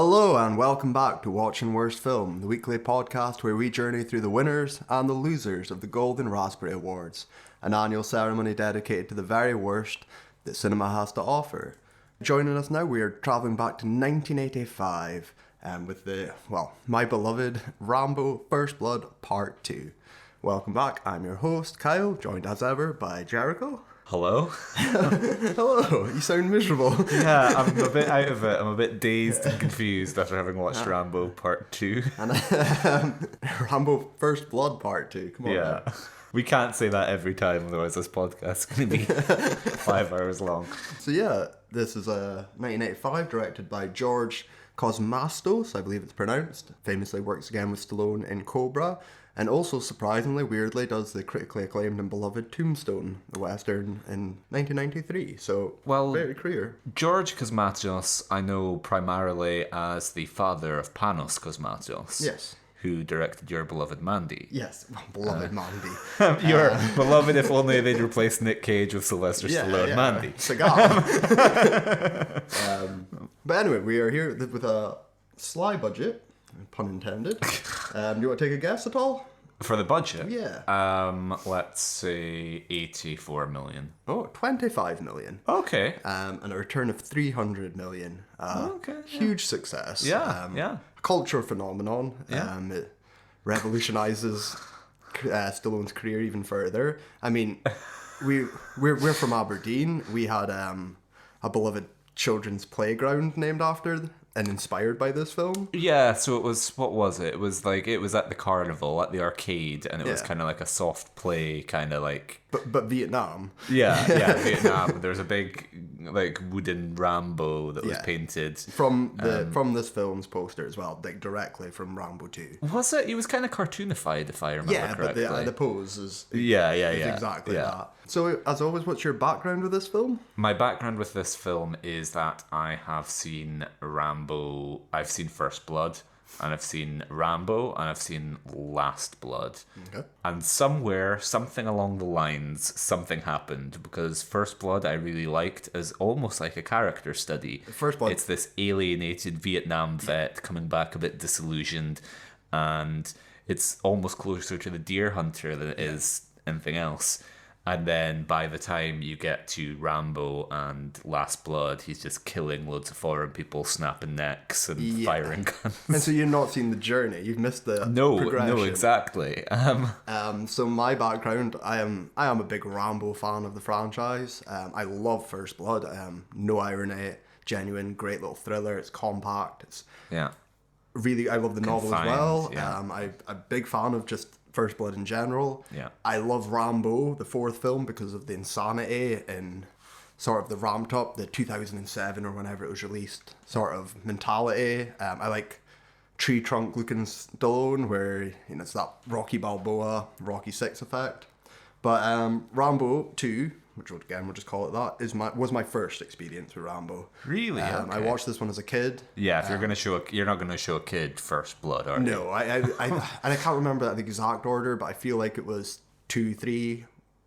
Hello and welcome back to Watching Worst Film, the weekly podcast where we journey through the winners and the losers of the Golden Raspberry Awards, an annual ceremony dedicated to the very worst that cinema has to offer. Joining us now, we are travelling back to 1985 with my beloved Rambo First Blood Part 2. Welcome back, I'm your host Kyle, joined as ever by Jericho. Hello? Hello, you sound miserable. Yeah, I'm a bit out of it. I'm a bit dazed and confused after having watched Rambo Part 2. And Rambo First Blood Part 2, come on. Yeah. Man. We can't say that every time, otherwise this podcast is going to be 5 hours long. So yeah, this is 1985, directed by George Cosmastos, I believe it's pronounced. Famously works again with Stallone in Cobra. And also, surprisingly, weirdly, does the critically acclaimed and beloved Tombstone, the Western, in 1993. So, very career. George Cosmatos, I know primarily as the father of Panos Cosmatos. Yes. Who directed your beloved Mandy. Yes, beloved Mandy. Your beloved, if only they'd replaced Nick Cage with Sylvester Stallone, Mandy. Cigar. But anyway, we are here with a sly budget. Pun intended. Do you want to take a guess at all? For the budget? Yeah. Let's say 84 million. Oh, 25 million. Okay. And a return of 300 million. Huge success. Yeah. Cultural phenomenon. Yeah. It revolutionizes Stallone's career even further. I mean, we're from Aberdeen. We had a beloved children's playground named after and inspired by this film. Yeah, so it was, what was it? It was at the carnival, at the arcade, and it was kind of like a soft play, kind of like... But Vietnam. Yeah, Vietnam. There's a big, like, wooden Rambo that was painted. From this film's poster as well, like, directly from Rambo 2. Was it? He was kind of cartoonified, if I remember correctly. Yeah, but the pose is... Yeah. exactly that. So, as always, what's your background with this film? My background with this film is that I have seen Rambo, I've seen First Blood, and I've seen Rambo, and I've seen Last Blood. Okay. And somewhere, something along the lines, something happened, because First Blood I really liked as almost like a character study. First Blood. It's this alienated Vietnam vet coming back a bit disillusioned, and it's almost closer to the deer hunter than it is anything else. And then by the time you get to Rambo and Last Blood, he's just killing loads of foreign people, snapping necks and firing guns. And so you've not seen the journey. You've missed the progression. No, exactly. So my background, I am a big Rambo fan of the franchise. I love First Blood. No irony, genuine, great little thriller. It's compact. It's really. I love the novel as well. Yeah. I'm a big fan of just First Blood in general. Yeah. I love Rambo, the fourth film, because of the insanity and sort of the ramped up, the 2007 or whenever it was released sort of mentality. I like tree trunk looking Stallone, where it's that Rocky Balboa, Rocky 6 effect. But Rambo 2, which again we'll just call it that, was my first experience with Rambo. Really? Okay. I watched this one as a kid. Yeah, if you're not gonna show a kid First Blood, are you? No, I can't remember the exact order, but I feel like it was 2, 3,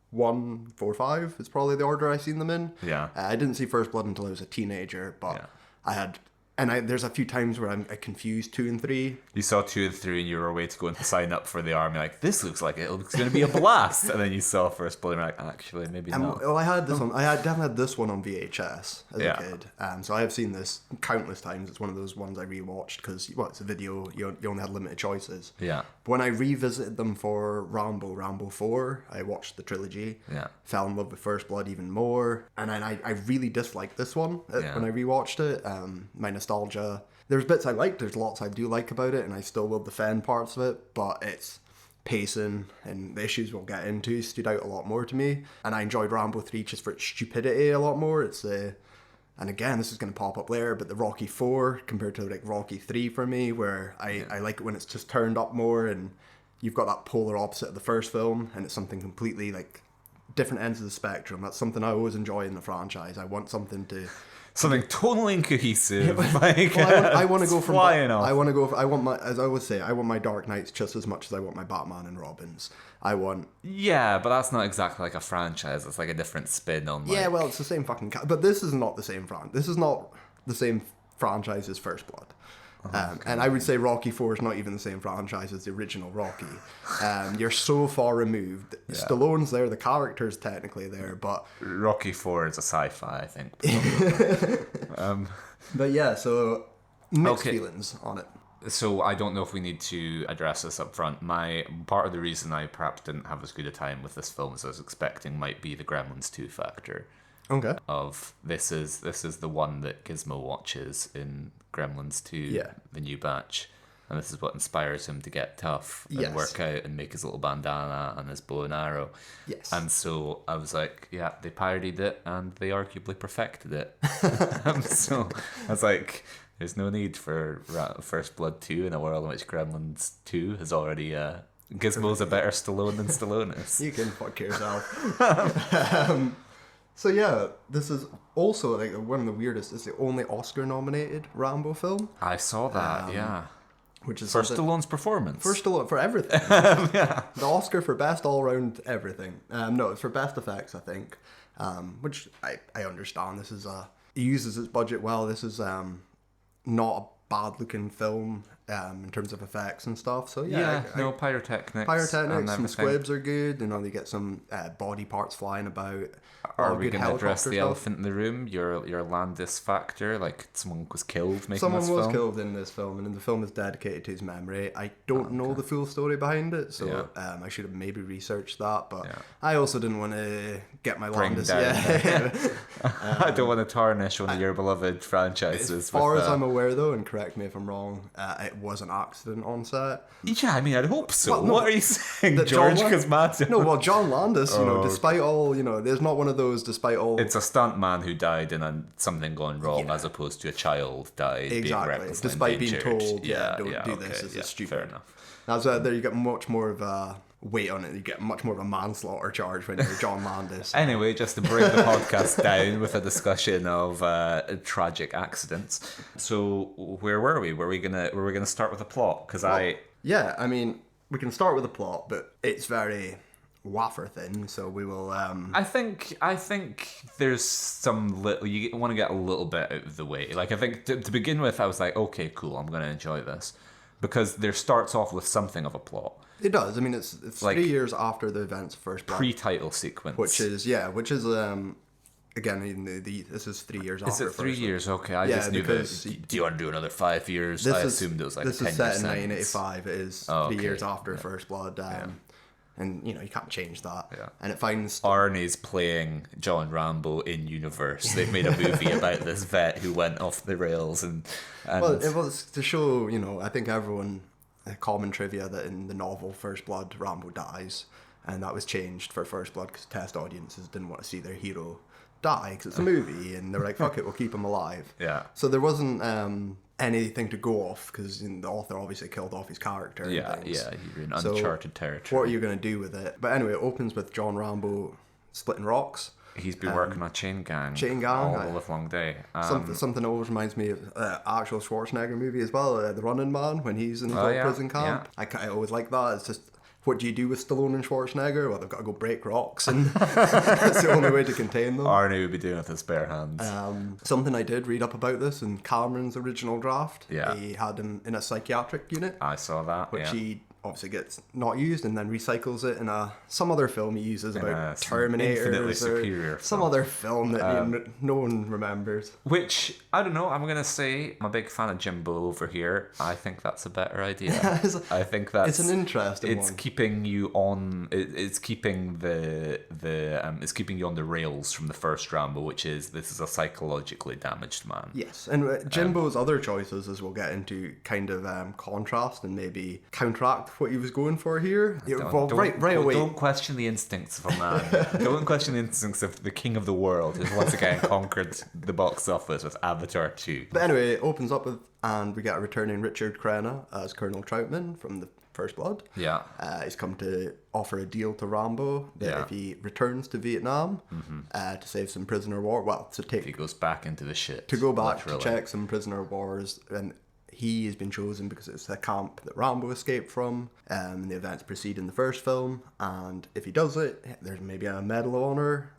1, 4, 5. It's probably the order I seen them in. Yeah. I didn't see First Blood until I was a teenager, but I had. And there's a few times where I confused 2 and 3. You saw 2 and 3 and you were away to go and sign up for the army. Like, this looks like it's going to be a blast. And then you saw First Blood and you're like, actually, maybe not. Well, I had this one. I definitely had this one on VHS as a kid. So I have seen this countless times. It's one of those ones I rewatched because, it's a video. You only had limited choices. Yeah. But when I revisited them for Rambo 4, I watched the trilogy. Yeah. Fell in love with First Blood even more. And then I really disliked this one when I rewatched it. My nostalgia. There's bits I liked, there's lots I do like about it, and I still will defend parts of it, but its pacing and the issues we'll get into stood out a lot more to me. And I enjoyed Rambo 3 just for its stupidity a lot more. It's and again, this is going to pop up later, but the Rocky 4 compared to like Rocky 3 for me, where I like it when it's just turned up more and you've got that polar opposite of the first film, and it's something completely like different ends of the spectrum. That's something I always enjoy in the franchise. I want something to... Something totally incohesive. I want to go from flying off. I want my, as I always say, I want my Dark Knights just as much as I want my Batman and Robins. Yeah, but that's not exactly like a franchise. It's like a different spin on. Yeah, well, it's the same fucking. But this is not the same franchise. This is not the same franchise as First Blood. And I would say Rocky 4 is not even the same franchise as the original Rocky. You're so far removed. Yeah. Stallone's there, the character's technically there, but... Rocky 4 is a sci-fi, I think. But yeah, so mixed feelings on it. So I don't know if we need to address this up front. Part of the reason I perhaps didn't have as good a time with this film as I was expecting might be the Gremlins 2 factor. Okay. Of this is the one that Gizmo watches in Gremlins 2, the new batch, and this is what inspires him to get tough and work out and make his little bandana and his bow and arrow. Yes. And so I was like, yeah, they parodied it and they arguably perfected it. So I was like, there's no need for First Blood 2 in a world in which Gremlins 2 has already... Gizmo's a better Stallone than Stallone is. You can fuck yourself. So yeah, this is also like one of the weirdest. It's the only Oscar-nominated Rambo film. I saw that, yeah. Which is for Stallone's performance. For Stallone, for everything. Yeah. The Oscar for best all-round everything. No, it's for best effects, I think. Which I understand. This is he uses his budget well. This is not a bad-looking film in terms of effects and stuff. So yeah, pyrotechnics. Some squibs are good. You know, they get some body parts flying about. Are we going to address the elephant in the room? Your Landis factor, like someone was killed making this film? Someone was killed in this film, and the film is dedicated to his memory. I don't know the full story behind it, so I should have maybe researched that, but I also didn't want to get my Landis. I don't want to tarnish one of your beloved franchises. As far as I'm aware, though, and correct me if I'm wrong, it was an accident on set. Yeah, I mean, I'd hope so. Well, no, what are you saying, George Cosmato? No, well, John Landis, despite all, there's not one of those, despite all... It's a stunt man who died and something going wrong, as opposed to a child died being recklessly despite endangered. Being told, don't do this, it's stupid. Fair enough. Now, so there you get much more of a weight on it. You get much more of a manslaughter charge when you're John Landis. Anyway, just to bring the podcast down with a discussion of tragic accidents. So where were we? Were we gonna start with a plot? Yeah, I mean, we can start with a plot, but it's very wafer thin, so we will... I think there's some little... You want to get a little bit out of the way. Like, I think to begin with, I was like, okay, cool, I'm going to enjoy this. Because there starts off with something of a plot. It does. I mean, it's like 3 years after the events of First Blood. Pre-title sequence. Which is again, this is 3 years after. Is it 3 years? Okay, I just knew that. Do you want to do another 5 years? I assumed it was like 10 years. This is set in 1985. It is 3 years after First Blood. And, you can't change that. Yeah. And it finds... Arnie's playing John Rambo in universe. They've made a movie about this vet who went off the rails. Well, it was to show, I think everyone... A common trivia that in the novel First Blood, Rambo dies. And that was changed for First Blood because test audiences didn't want to see their hero die because it's a movie. And they're like, fuck it, we'll keep him alive. Yeah. So there wasn't... anything to go off because the author obviously killed off his character. You're in uncharted territory. What are you going to do with it? But anyway, it opens with John Rambo splitting rocks. He's been working on Chain Gang all the livelong day. Something always reminds me of actual Schwarzenegger movie as well, The Running Man, when he's in the prison camp. Yeah. I always like that. It's just, what do you do with Stallone and Schwarzenegger? Well, they've got to go break rocks, and that's the only way to contain them. Arnie would be doing it with his bare hands. Something I did read up about this in Cameron's original draft. Yeah. He had him in a psychiatric unit. I saw that, which he obviously gets not used and then recycles it in some other film he uses about Terminator, infinitely superior some other film that no one remembers. Which, I don't know, I'm going to say I'm a big fan of Jimbo over here. I think that's a better idea. I think that's... It's an interesting one. It's keeping you on... It's keeping it's keeping you on the rails from the first Rambo, which is, this is a psychologically damaged man. Yes, and Jimbo's other choices, as we'll get into, kind of contrast and maybe counteract what he was going for here. Right away. Don't question the instincts of a man. Don't question the instincts of the king of the world who's once again conquered the box office with Avatar 2. But anyway, it opens up with, and we get a returning Richard Crenna as Colonel Troutman from the First Blood. Yeah. He's come to offer a deal to Rambo that if he returns to Vietnam to save some prisoner war, if he goes back into the shit. To go back to check some prisoner wars, and he has been chosen because it's a camp that Rambo escaped from. The events preceding the first film, and if he does it, there's maybe a Medal of Honor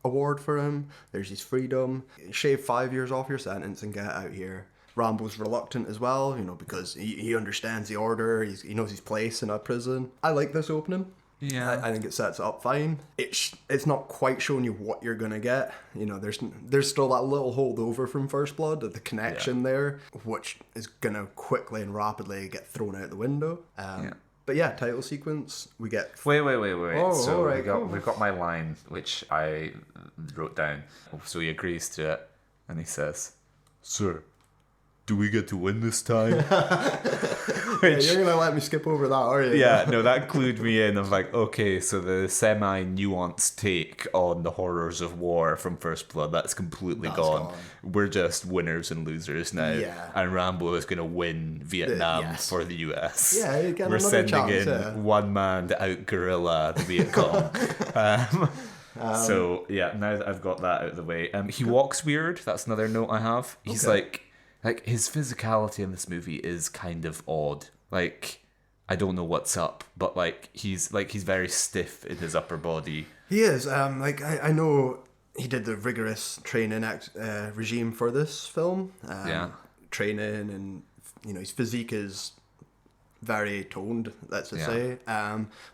award for him. There's his freedom. Shave 5 years off your sentence and get out here. Rambo's reluctant as well, because he understands the order, he knows his place in a prison. I like this opening. Yeah. I think it sets it up fine. It's not quite showing you what you're going to get. There's still that little holdover from First Blood, the connection there, which is going to quickly and rapidly get thrown out the window. But yeah, title sequence, we get... Wait. Oh, so all right. we've got my line, which I wrote down. So he agrees to it, and he says, "Sir, do we get to win this time?" Which, you're going to let me skip over that, are you? Yeah, no, that clued me in. I'm like, okay, so the semi-nuanced take on the horrors of war from First Blood, that's completely gone. We're just winners and losers now. Yeah. And Rambo is going to win Vietnam for the US. Yeah, again, we're sending chance, in one man to out-guerrilla the Viet Cong. So, yeah, now that I've got that out of the way. He walks weird. That's another note I have. He's like his physicality in this movie is kind of odd. Like, I don't know what's up, but he's very stiff in his upper body. He is. I know he did the rigorous training regime for this film. Training, and his physique is very toned. Let's just say.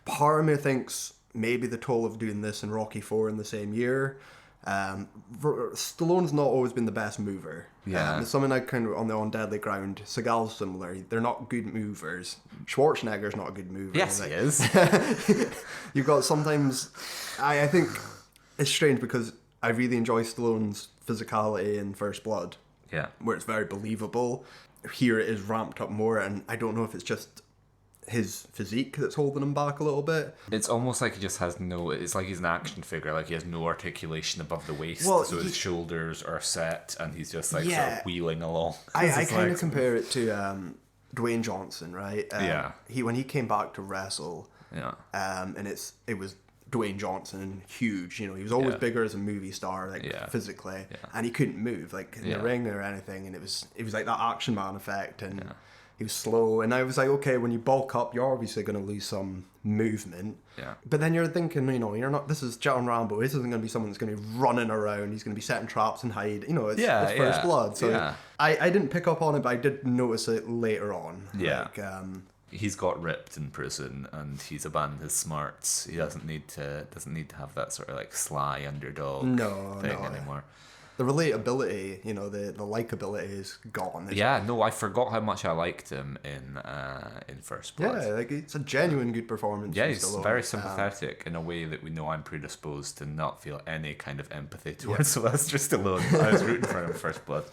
Part of me thinks maybe the toll of doing this and Rocky IV in the same year. Stallone's not always been the best mover. It's something I kind of on Deadly Ground. Seagal's similar. They're not good movers. Schwarzenegger's not a good mover. Yes, he is. You've got sometimes... I think it's strange because I really enjoy Stallone's physicality in First Blood. Yeah. Where it's very believable. Here it is ramped up more, and I don't know if it's just his physique that's holding him back a little bit. It's almost like he just has it's like he's an action figure, like he has no articulation above the waist, so his shoulders are set and he's just sort of wheeling along. I kind of compare it to Dwayne Johnson, right? When he came back to wrestle, and it was Dwayne Johnson, huge, he was always bigger as a movie star, physically, and he couldn't move in the ring or anything, and it was like that Action Man effect, and he was slow, and I was like, okay, when you bulk up, you're obviously going to lose some movement. Yeah. But then you're thinking, you're not. This is John Rambo. This isn't going to be someone that's going to be running around. He's going to be setting traps and hide. It's First Blood. So I didn't pick up on it, but I did notice it later on. Yeah. He's got ripped in prison, and he's abandoned his smarts. He doesn't need to have that sort of sly underdog thing anymore. The relatability, the likability is gone. I forgot how much I liked him in First Blood. Yeah, it's a genuine good performance. Yeah, he's very sympathetic in a way that we know I'm predisposed to not feel any kind of empathy towards Sylvester Stallone. I was rooting for him in First Blood.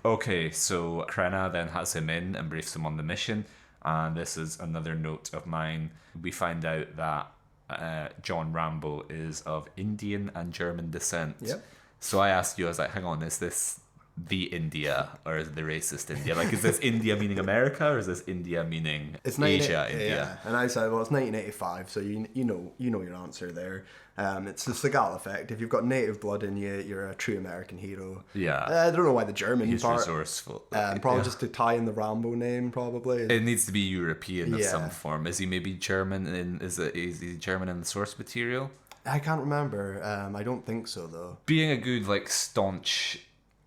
Okay, so Krenna then has him in and briefs him on the mission, and this is another note of mine. We find out that John Rambo is of Indian and German descent. Yep. So I asked you, I was like, hang on, is this the India or is it the racist India? Is this India meaning America or is this India meaning Asia India? Yeah. And I said, well, it's 1985, so you know your answer there. It's the Seagal effect. If you've got native blood in you, you're a true American hero. Yeah. I don't know why the German part. He's resourceful. Probably just to tie in the Rambo name, probably. It needs to be European of some form. Is he maybe German? Is he German in the source material? I can't remember. I don't think so, though. Being a good, staunch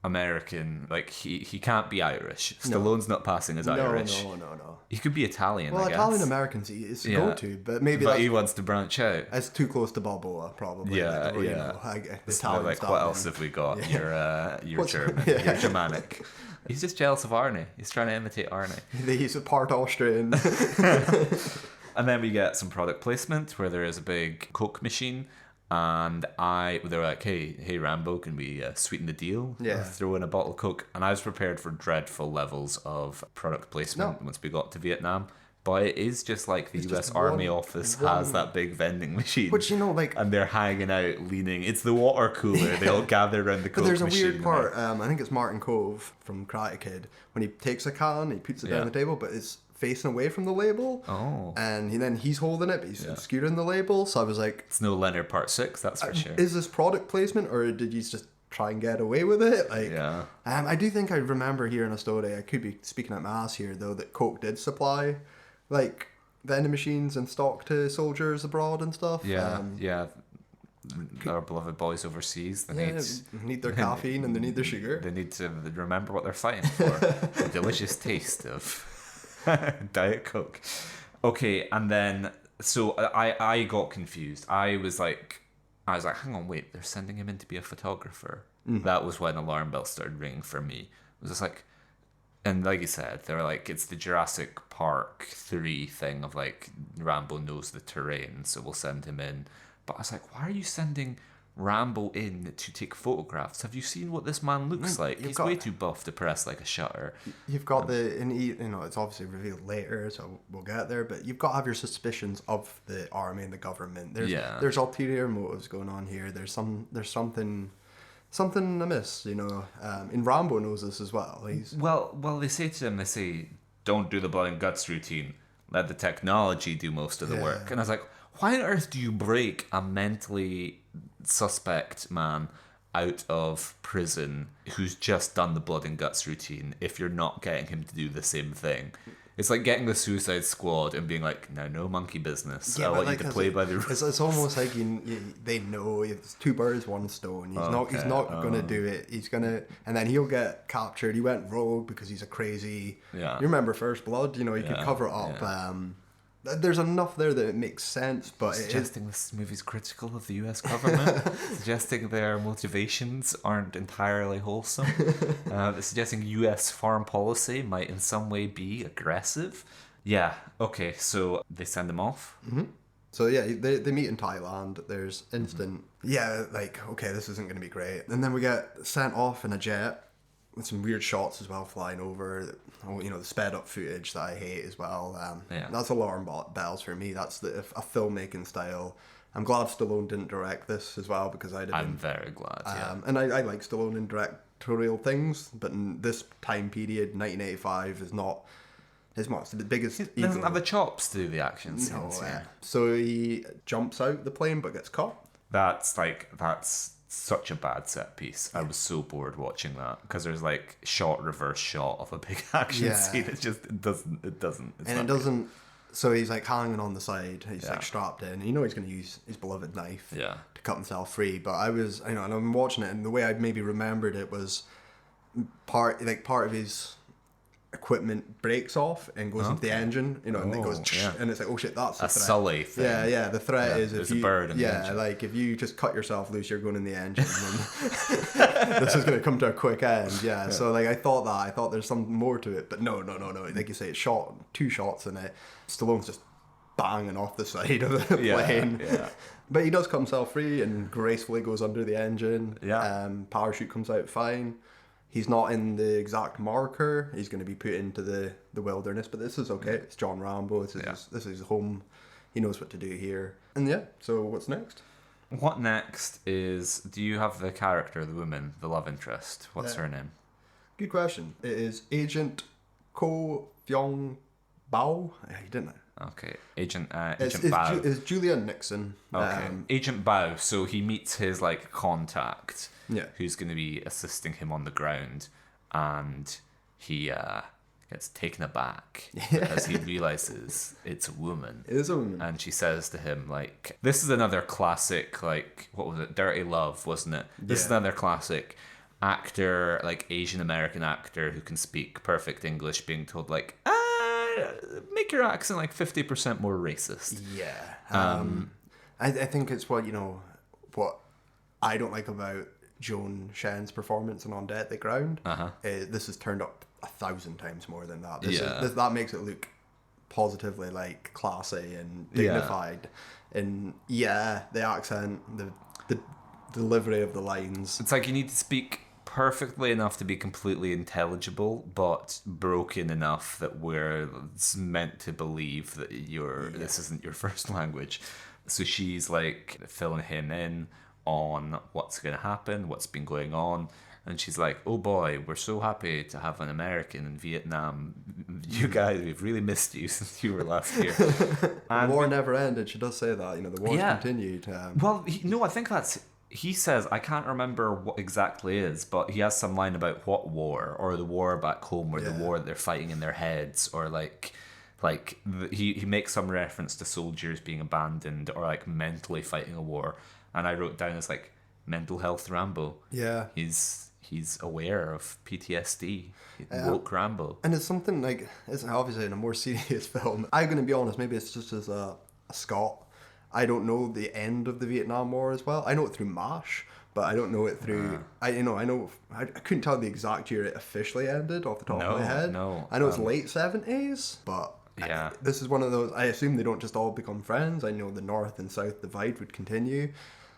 American, he can't be Irish. Stallone's not passing as Irish. No. He could be Italian, well, I guess. Italian Americans is a go-to, but maybe he wants to branch out. It's too close to Balboa, probably. Yeah. What else have we got? You're German. You're Germanic. He's just jealous of Arnie. He's trying to imitate Arnie. He's a part Austrian. And then we get some product placement where there is a big Coke machine, and they're like, hey Rambo, can we sweeten the deal? Yeah. Throw in a bottle of Coke. And I was prepared for dreadful levels of product placement once we got to Vietnam. But it is just like the US Army office has that big vending machine. Which, and they're hanging out, leaning. It's the water cooler. They all gather around the Coke machine. But there's a weird part. I think it's Martin Cove from Karate Kid. When he takes a can, he puts it down the table, but it's facing away from the label. Oh. And then he's holding it, but he's skewering the label. So I was like... It's no Leonard Part 6, that's for sure. Is this product placement, or did you just try and get away with it? I do think I remember hearing a story, I could be speaking out my ass here, though, that Coke did supply, vending machines and stock to soldiers abroad and stuff. Yeah, our beloved boys overseas. They need their caffeine and they need their sugar. They need to remember what they're fighting for. The delicious taste of Diet Coke. Okay, and then so I got confused. I was like, hang on, wait, they're sending him in to be a photographer. That was when alarm bells started ringing for me. It was just like, and like you said, they were like, it's the Jurassic Park 3 thing of like, Rambo knows the terrain, so we'll send him in. But I was like, why are you sending Rambo in to take photographs? Have you seen what this man looks like? He's way too buff to press like a shutter. You've got it's obviously revealed later, so we'll get there, but you've got to have your suspicions of the army and the government. There's ulterior motives going on here. There's something amiss, and Rambo knows this as well. Well, they say to him, don't do the blood and guts routine. Let the technology do most of the work. And I was like, why on earth do you break a mentally suspect man out of prison who's just done the blood and guts routine if you're not getting him to do the same thing? It's like getting the Suicide Squad and being like, no monkey business. I want you to play by the rules. It's almost like they know it's 2 birds, 1 stone. He's not going to do it. He's going to, and then he'll get captured. He went rogue because he's a crazy. Yeah. You remember First Blood? He could cover it up. Yeah. There's enough there that it makes sense, but suggesting this movie's critical of the U.S. government, suggesting their motivations aren't entirely wholesome, suggesting U.S. foreign policy might in some way be aggressive. Yeah, okay, so they send him off. Mm-hmm. So yeah, they meet in Thailand. There's instant, okay, this isn't going to be great. And then we get sent off in a jet with some weird shots as well flying over. The sped up footage that I hate as well. That's alarm bells for me. That's a filmmaking style. I'm glad Stallone didn't direct this as well, because I'm very glad. And I like Stallone in directorial things, but in this time period, 1985 is not his much. The biggest. He doesn't have the chops to do the action scenes. So he jumps out the plane but gets caught. That's such a bad set piece. I was so bored watching that, because there's like reverse shot of a big action scene. It doesn't. So he's like hanging on the side. He's like strapped in. He's going to use his beloved knife to cut himself free. But I was, and I'm watching it, and the way I maybe remembered it was part of his equipment breaks off and goes into the engine, and it goes, and it's like, oh shit, that's the threat. Sully thing. Yeah, the threat is if a bird in the engine. Like if you just cut yourself loose, you're going in the engine, and this is going to come to a quick end. So like I thought there's something more to it, but no. Like you say, it's 2 shots in it. Stallone's just banging off the side of the plane. But he does cut himself free and gracefully goes under the engine. Parachute comes out fine. He's not in the exact marker. He's going to be put into the wilderness, but this is okay. It's John Rambo. This is his home. He knows what to do here. And so what's next? What next is, do you have the character, the woman, the love interest? What's her name? Good question. It is Agent Ko Fyong Bao. He didn't. Okay, Agent Bao. It's Julia Nixon. Okay, Agent Bao. So he meets his contact, who's going to be assisting him on the ground, and he gets taken aback because he realizes it's a woman. It is a woman, and she says to him "This is another classic what was it? Dirty Love, wasn't it? This is another classic." Actor, Asian American actor who can speak perfect English, being told make your accent 50% more racist. I think it's what I don't like about Joan Shen's performance in On Deadly Ground. This is turned up 1,000 times more than that. That makes it look positively classy and dignified. And the accent, the delivery of the lines. It's you need to speak perfectly enough to be completely intelligible, but broken enough that we're meant to believe that this isn't your first language. So she's filling him in on what's going to happen, what's been going on, and she's like, "Oh boy, we're so happy to have an American in Vietnam. You guys, we've really missed you since you were last here." And the war never ended. She does say that, the war continued. I think that's. He says, I can't remember what exactly is, but he has some line about what war, or the war back home, or the war that they're fighting in their heads, or Like he makes some reference to soldiers being abandoned or like mentally fighting a war, and I wrote down as like mental health Rambo. Yeah. He's aware of PTSD. Woke Rambo. And it's something like, it's obviously in a more serious film. I'm going to be honest, maybe it's just as a Scot. I don't know the end of the Vietnam War as well. I know it through MASH, but I don't know it through... I couldn't tell the exact year it officially ended off the top of my head. No. I know it's late 70s, but... Yeah. This is one of those... I assume they don't just all become friends. I know the North and South divide would continue.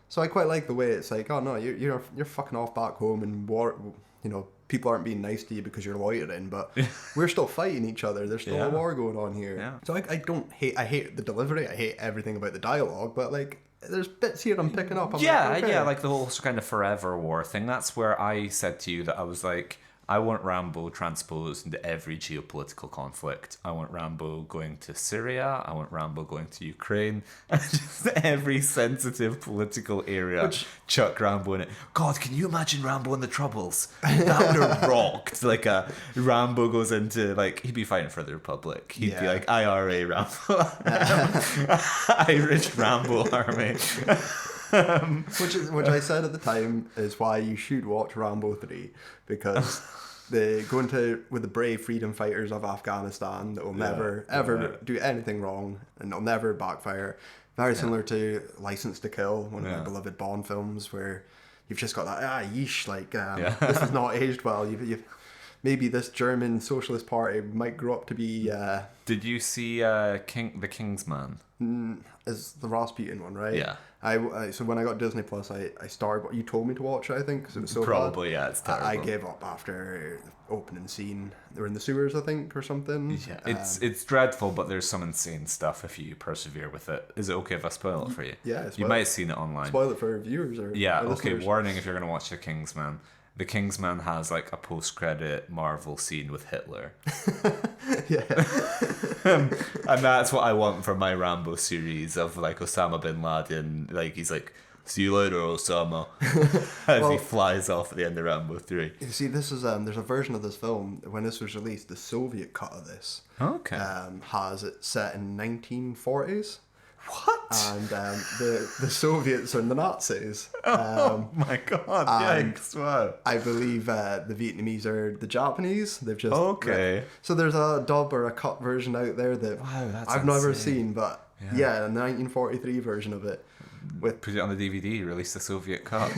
So I quite like the way it's like, oh no, you're fucking off back home and war... You know, people aren't being nice to you because you're loitering, but we're still fighting each other. There's still a war going on here. Yeah. So I hate the delivery. I hate everything about the dialogue, but like there's bits here I'm picking up. I'm like, okay. Like the whole kind of forever war thing. That's where I said to you that I was like, I want Rambo transposed into every geopolitical conflict. I want Rambo going to Syria. I want Rambo going to Ukraine. Just every sensitive political area. Chuck Rambo in it. God, can you imagine Rambo in the Troubles? That would have rocked. Like Rambo goes into like, he'd be fighting for the Republic. He'd be like IRA Rambo. Irish Rambo army. Which I said at the time is why you should watch Rambo 3, because they go into with the brave freedom fighters of Afghanistan that will never ever do anything wrong and they'll never backfire. Very similar to License to Kill, one of my beloved Bond films, where you've just got that yeesh, like this has not aged well. You've maybe this German Socialist Party might grow up to be. Did you see the Kingsman? Is the Rasputin one, right? Yeah. So when I got Disney Plus, I started. You told me to watch it, I think, because it was so probably bad. Yeah, it's terrible. I gave up after the opening scene. They were in the sewers, I think, or something. Yeah, it's dreadful, but there's some insane stuff if you persevere with it. Is it okay if I spoil it for you? Yeah, you might have seen it online. Spoil it for viewers or okay. listeners. Warning if you're gonna watch The Kingsman. The Kingsman has like a post-credit Marvel scene with Hitler. And that's what I want for my Rambo series of like Osama bin Laden. Like he's like, see you later, Osama, as he flies off at the end of Rambo 3. You see, this is there's a version of this film when this was released. The Soviet cut of this has it set in 1940s. What? And the Soviets are the Nazis. Oh my god! Yikes! Wow. I believe the Vietnamese are the Japanese. They've just so there's a dub or a cut version out there that I've never seen, but the 1943 version of it. Put it on the DVD. Release the Soviet cut.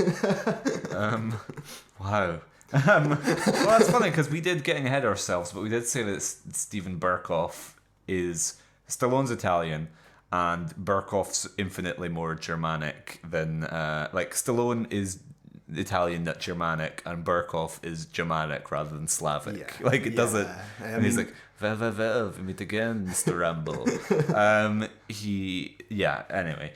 Wow. Well, that's funny because we did getting ahead of ourselves, but we did say that Steven Berkoff is Stallone's Italian. And Berkoff's infinitely more Germanic than like Stallone is Italian, not Germanic, and Berkoff is Germanic rather than Slavic. Like it doesn't. And he's like, we meet again, Mr. Rambo. Anyway,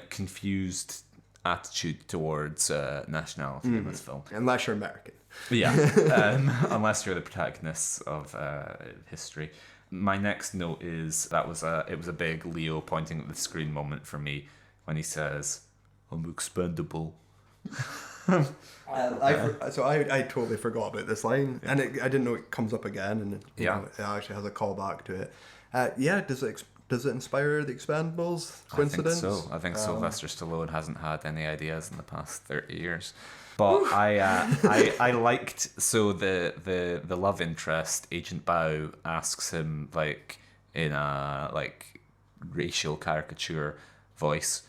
confused attitude towards nationality in this film. Unless you're American. Yeah, unless you're the protagonists of history. My next note is it was a big Leo pointing at the screen moment for me when he says, "I'm expendable." I totally forgot about this line, and I didn't know it comes up again, and you know, it actually has a callback to it. Does it inspire the Expendables? Coincidence? I think Sylvester Stallone hasn't had any ideas in the past 30 years. But I liked the love interest, Agent Bao asks him like in a like racial caricature voice,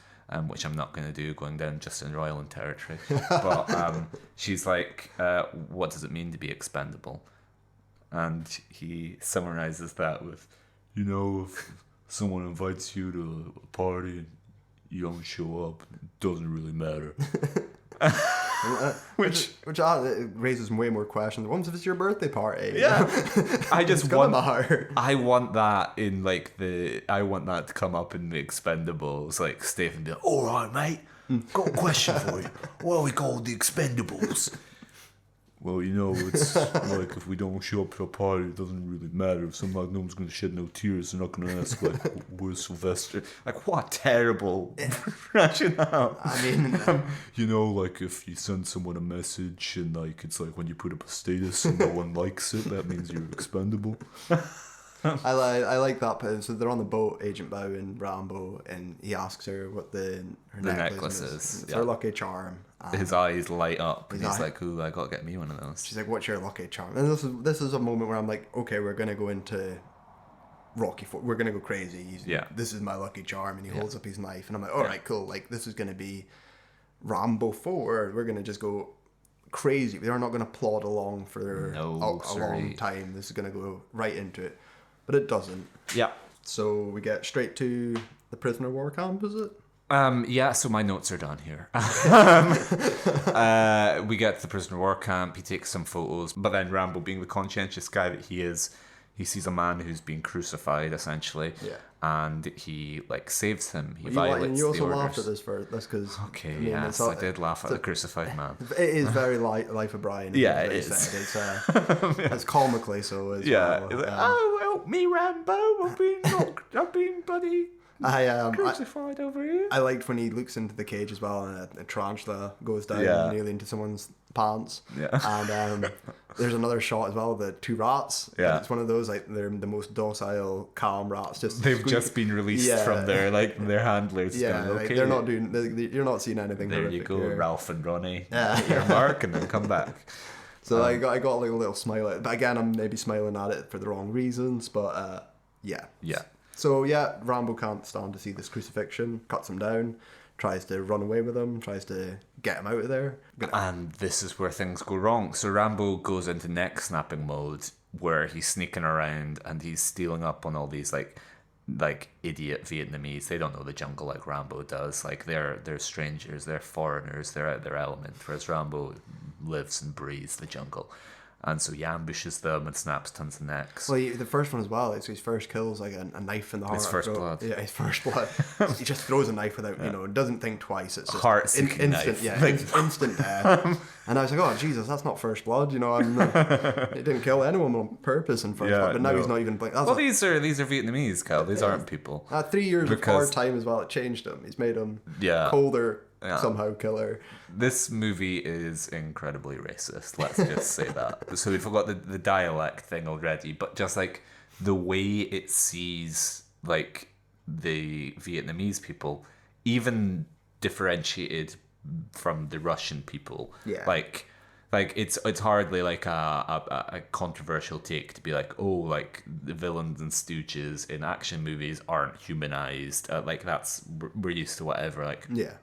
which I'm not going to do, going down Justin Roiland territory. But she's like, what does it mean to be expendable? And he summarizes that with, if someone invites you to a party and you don't show up, it doesn't really matter. Which raises way more questions. What if it's your birthday party? Yeah, I just want. Matter. I want that in like I want that to come up in the Expendables. Like Stephen be like, "All right, mate, got a question for you. What are we called the Expendables?" Well, it's like if we don't show up to a party, it doesn't really matter. If no one's going to shed no tears, they're not going to ask, like, where's Sylvester? Like, what terrible rationale. I mean... like, if you send someone a message and, like, it's like when you put up a status and no one likes it, that means you're expendable. I like that. So they're on the boat, Agent Bao and Rambo, and he asks her what her necklace is. It's her lucky charm. His eyes light up, and he's like, "Ooh, I gotta get me one of those." She's like, "What's your lucky charm?" And this is a moment where I'm like, "Okay, we're gonna go into Rocky IV. We're gonna go crazy. This is my lucky charm," and he holds up his knife, and I'm like, "All right, cool. Like this is gonna be Rambo 4. We're gonna just go crazy. They're not gonna plod along for a long time. This is gonna go right into it." But it doesn't. Yeah. So we get straight to the prisoner of war camp, is it? Yeah, so my notes are down here. We get to the prisoner of war camp, he takes some photos, but then Rambo, being the conscientious guy that he is, he sees a man who's been crucified, essentially, and he, saves him. He violates the orders. You also laughed at this because... Okay, yes, I did laugh at the crucified man. It is very Life of Brian. Yeah, it is. It's comically so as well. Like, oh, help me, Rambo, I've been bloody... crucified over here. I liked when he looks into the cage as well, and a tarantula goes down nearly into someone's pants. And there's another shot as well, the two rats. It's one of those they're the most docile, calm rats. They've just been released from their handlers. Okay, they're not doing. You're not seeing anything. There you go, here. Ralph and Ronnie. Get your mark and then come back. So I got a little smile at it, but again, I'm maybe smiling at it for the wrong reasons. But yeah. So Rambo can't stand to see this crucifixion, cuts him down, tries to run away with him, tries to get him out of there. And this is where things go wrong. So Rambo goes into neck snapping mode, where he's sneaking around and he's stealing up on all these like idiot Vietnamese. They don't know the jungle like Rambo does. Like they're strangers, they're foreigners, they're out their element. Whereas Rambo lives and breathes the jungle. And so he ambushes them and snaps tons of necks. Well, the first one as well. It's his first kill's like a knife in the heart. His first blood. Yeah, his first blood. He just throws a knife without, doesn't think twice. It's just instant knife. Yeah, instant death. And I was like, oh Jesus, that's not first blood. He didn't kill anyone on purpose in first blood. But now he's not even blinking. Well, these are Vietnamese, Cal. These aren't people. 3 years of hard time as well. It changed him. He's made him colder. Somehow killer. This movie is incredibly racist, let's just say that. So we forgot the dialect thing already, but just the way it sees the Vietnamese people, even differentiated from the Russian people. It's hardly a controversial take to be the villains and stooges in action movies aren't humanized. We're used to whatever,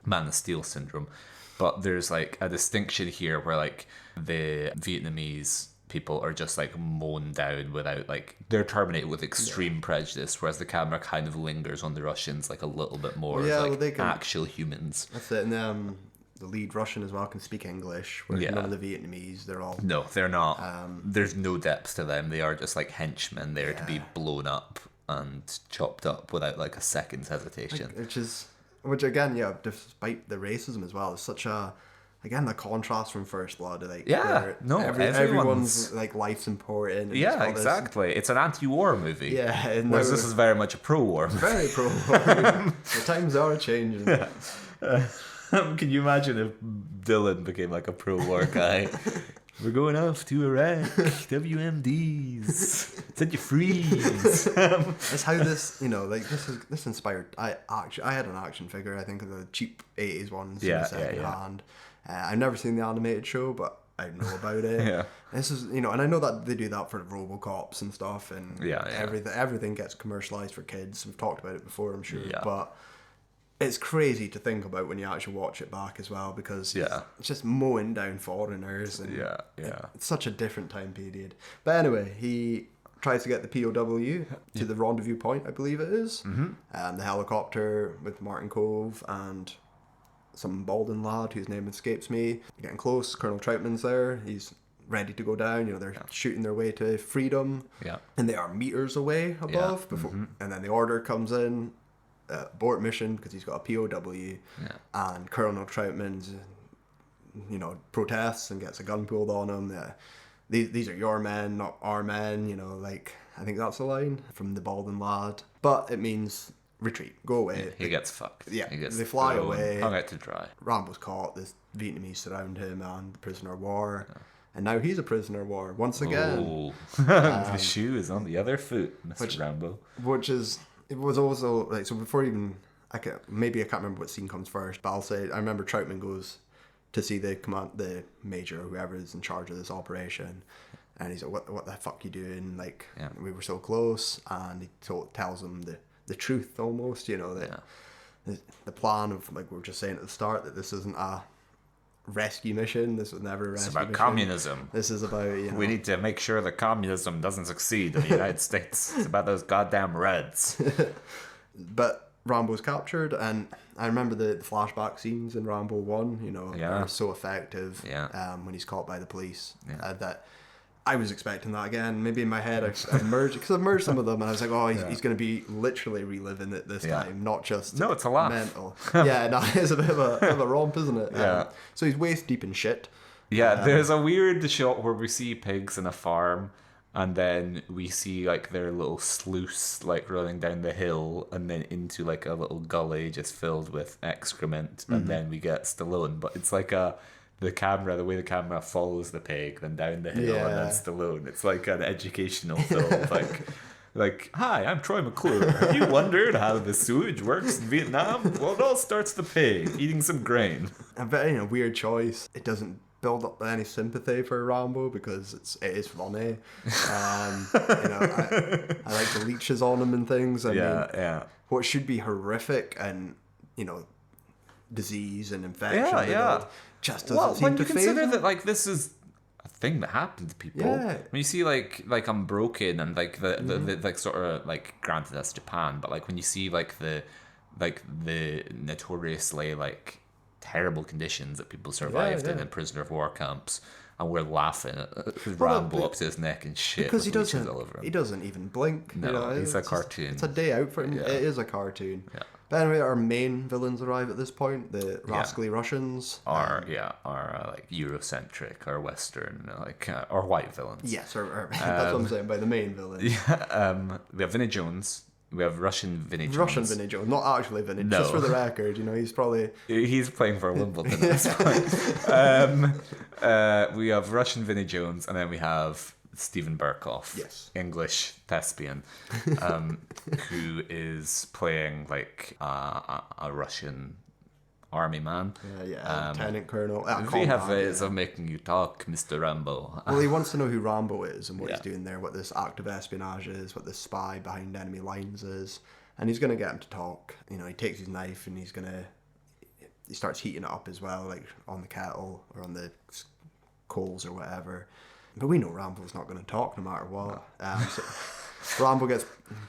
Man of Steel syndrome. But there's a distinction here where the Vietnamese people are just mown down without they're terminated with extreme prejudice, whereas the camera kind of lingers on the Russians a little bit more as actual humans. That's it. And the lead Russian as well can speak English, whereas none of the Vietnamese, they're all... No, they're not. There's no depth to them. They are just henchmen there to be blown up and chopped up without a second's hesitation. Which again, despite the racism as well, is such a... Again, the contrast from First Blood. Everyone's life's important. Exactly. It's an anti-war movie. Whereas this is very much a pro-war movie. Very pro-war movie. The times are changing. Can you imagine if Dylan became a pro-war guy? We're going off to Iraq. WMDs. Set you freeze. That's how this, this inspired. I had an action figure. I think of the cheap 80s ones in the second hand. I've never seen the animated show, but I know about it. This is, and I know that they do that for RoboCops and stuff, and everything gets commercialized for kids. We've talked about it before, I'm sure, but it's crazy to think about when you actually watch it back as well, because it's just mowing down foreigners, and it's such a different time period. But anyway, he tries to get the POW to the rendezvous point, I believe it is. The helicopter with Martin Cove and some Baldwin lad whose name escapes me. Getting close, Colonel Troutman's there. He's ready to go down. They're shooting their way to freedom. And they are meters away above before, and then the order comes in. Abort mission because he's got a POW, and Colonel Troutman's protests and gets a gun pulled on him. These are your men, not our men. I think that's the line from the Baldwin lad, but it means retreat, go away. He gets fucked. They fly away, hung out to dry. Rambo's caught. The Vietnamese surround him and the prisoner of war. And now he's a prisoner of war once again. Oh, the shoe is on the other foot, Mr. Rambo. It was also like, so before even I can't remember what scene comes first, but I'll say I remember Troutman goes to see the major or whoever is in charge of this operation, and he's like, what the fuck you doing? Like, we were so close, and he tells him the truth almost, you know, that the plan of, like we were just saying at the start, that this isn't a rescue mission. This was never a rescue mission. It's about communism. This is about, you know, we need to make sure that communism doesn't succeed in the United States. It's about those goddamn Reds. But Rambo's captured, and I remember the flashback scenes in Rambo 1, you know, are so effective when he's caught by the police, that I was expecting that again. Maybe in my head I've merged, because I've merged some of them, and I was like, oh, he's going to be literally reliving it this time, not just it's a laugh. Mental. It's a bit of a romp, isn't it? So he's waist deep in shit. There's a weird shot where we see pigs in a farm, and then we see like their little sluice like running down the hill, and then into like a little gully just filled with excrement, and then we get Stallone, but it's like the way the camera follows the pig, then down the hill, and then Stallone. It's like an educational film, like, hi, I'm Troy McClure. Have you wondered how the sewage works in Vietnam? Well, it all starts with the pig eating some grain. A very weird choice. It doesn't build up any sympathy for Rambo because it is funny. I like the leeches on him and things. I mean, what should be horrific and, you know, disease and infection just doesn't seem when to you consider phase that like this is a thing that happened to people. When you see like Unbroken and like the like sort of like, granted that's Japan, but like when you see like the notoriously like terrible conditions that people survived in prisoner of war camps, and we're laughing at Rambo up to his neck and shit because he doesn't even blink. No, you know, he's a cartoon. It's a day out for him. It is a cartoon. But anyway, our main villains arrive at this point. The rascally Russians are like Eurocentric or Western, like or white villains. Yes, or that's what I'm saying by the main villain. We have Vinnie Jones. We have Russian Vinnie Jones. Not actually Vinnie. No. Just for the record, you know, he's playing for Wimbledon at this point. We have Russian Vinnie Jones, and then we have Stephen Burkoff, English thespian, who is playing like a Russian army man. Lieutenant Colonel. We have ways of making you talk, Mr. Rambo. Well, he wants to know who Rambo is and what he's doing there, what this act of espionage is, what this spy behind enemy lines is, and he's going to get him to talk. You know, he takes his knife and he starts heating it up as well, like on the kettle or on the coals or whatever. But we know Rambo's not going to talk no matter what. So Rambo gets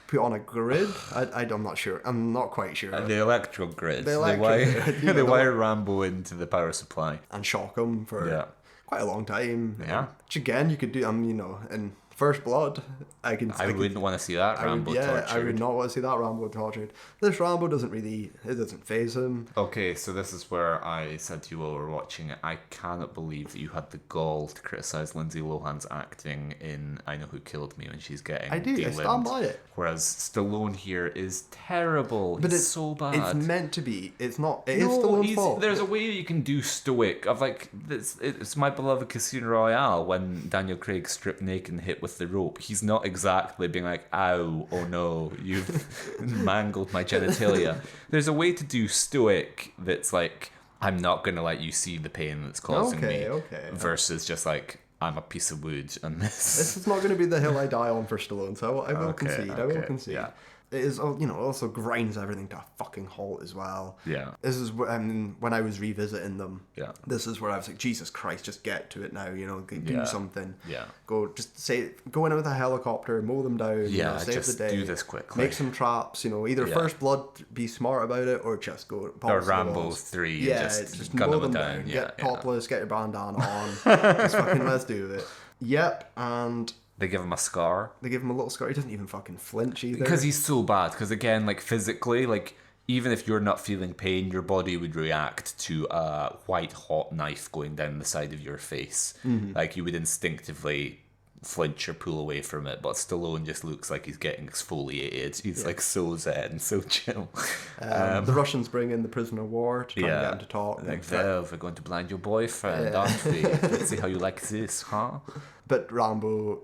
put on a grid. I'm not sure. I'm not quite sure. The electrical grid. They wire Rambo into the power supply. And shock him for quite a long time. Yeah. Which again, you could do, you know, in First Blood, I wouldn't want to see that Rambo tortured. I would not want to see that Rambo tortured. This Rambo doesn't faze him. Okay, so this is where I said to you while we were watching it, I cannot believe that you had the gall to criticise Lindsay Lohan's acting in I Know Who Killed Me when she's getting I stand by it. Whereas Stallone here is terrible. But it's so bad. It's meant to be. It's not. It is Stallone's fault. There's a way you can do stoic. Of like, it's My Beloved Casino Royale when Daniel Craig stripped naked and hit with the rope. He's not exactly being like, ow, oh no, you've mangled my genitalia. There's a way to do stoic that's like, I'm not going to let you see the pain that's causing me. Versus just like, I'm a piece of wood and this is not going to be the hill I die on for Stallone, so I will concede. I will concede. Yeah. It is, you know, also grinds everything to a fucking halt as well. Yeah. This is when I was revisiting them. Yeah. This is where I was like, Jesus Christ, just get to it now. You know, do something. Yeah. Go in with a helicopter, mow them down. Yeah. You know, save just the day. Do this quickly. Make some traps. You know, either First Blood, be smart about it, or just go. Or Rambo 3. Yeah. Just gun them down. Get topless. Get your bandana on. Let's do it. Yep. And they give him a scar. They give him a little scar. He doesn't even fucking flinch either. Because he's so bad. Because again, like physically, like even if you're not feeling pain, your body would react to a white hot knife going down the side of your face. Mm-hmm. Like you would instinctively flinch or pull away from it, but Stallone just looks like he's getting exfoliated. He's like so zen, so chill. The Russians bring in the prisoner of war to try and get him to talk. Like, Velv, we're going to blind your boyfriend, aren't we? Let's see how you like this, huh? But Rambo,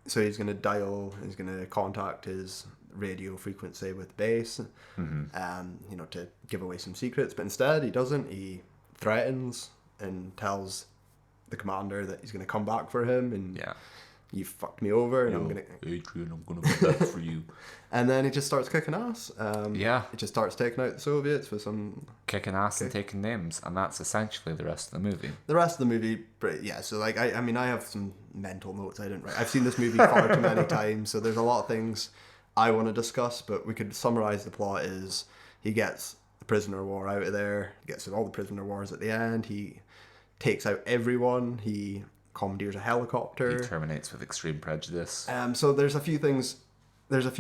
so he's going to contact his radio frequency with base, to give away some secrets. But instead, he doesn't. He threatens and tells the commander that he's going to come back for him, and you fucked me over, and Adrian, I'm going to come back for you. And then he just starts kicking ass. He just starts taking out the Soviets with some... Kicking ass and taking names, and that's essentially the rest of the movie. The rest of the movie, so like, I have some mental notes I didn't write. I've seen this movie far too many times, so there's a lot of things I want to discuss, but we could summarise the plot is he gets the prisoner of war out of there, he gets all the prisoner of wars at the end, he takes out everyone, he commandeers a helicopter. He terminates with extreme prejudice. So there's a few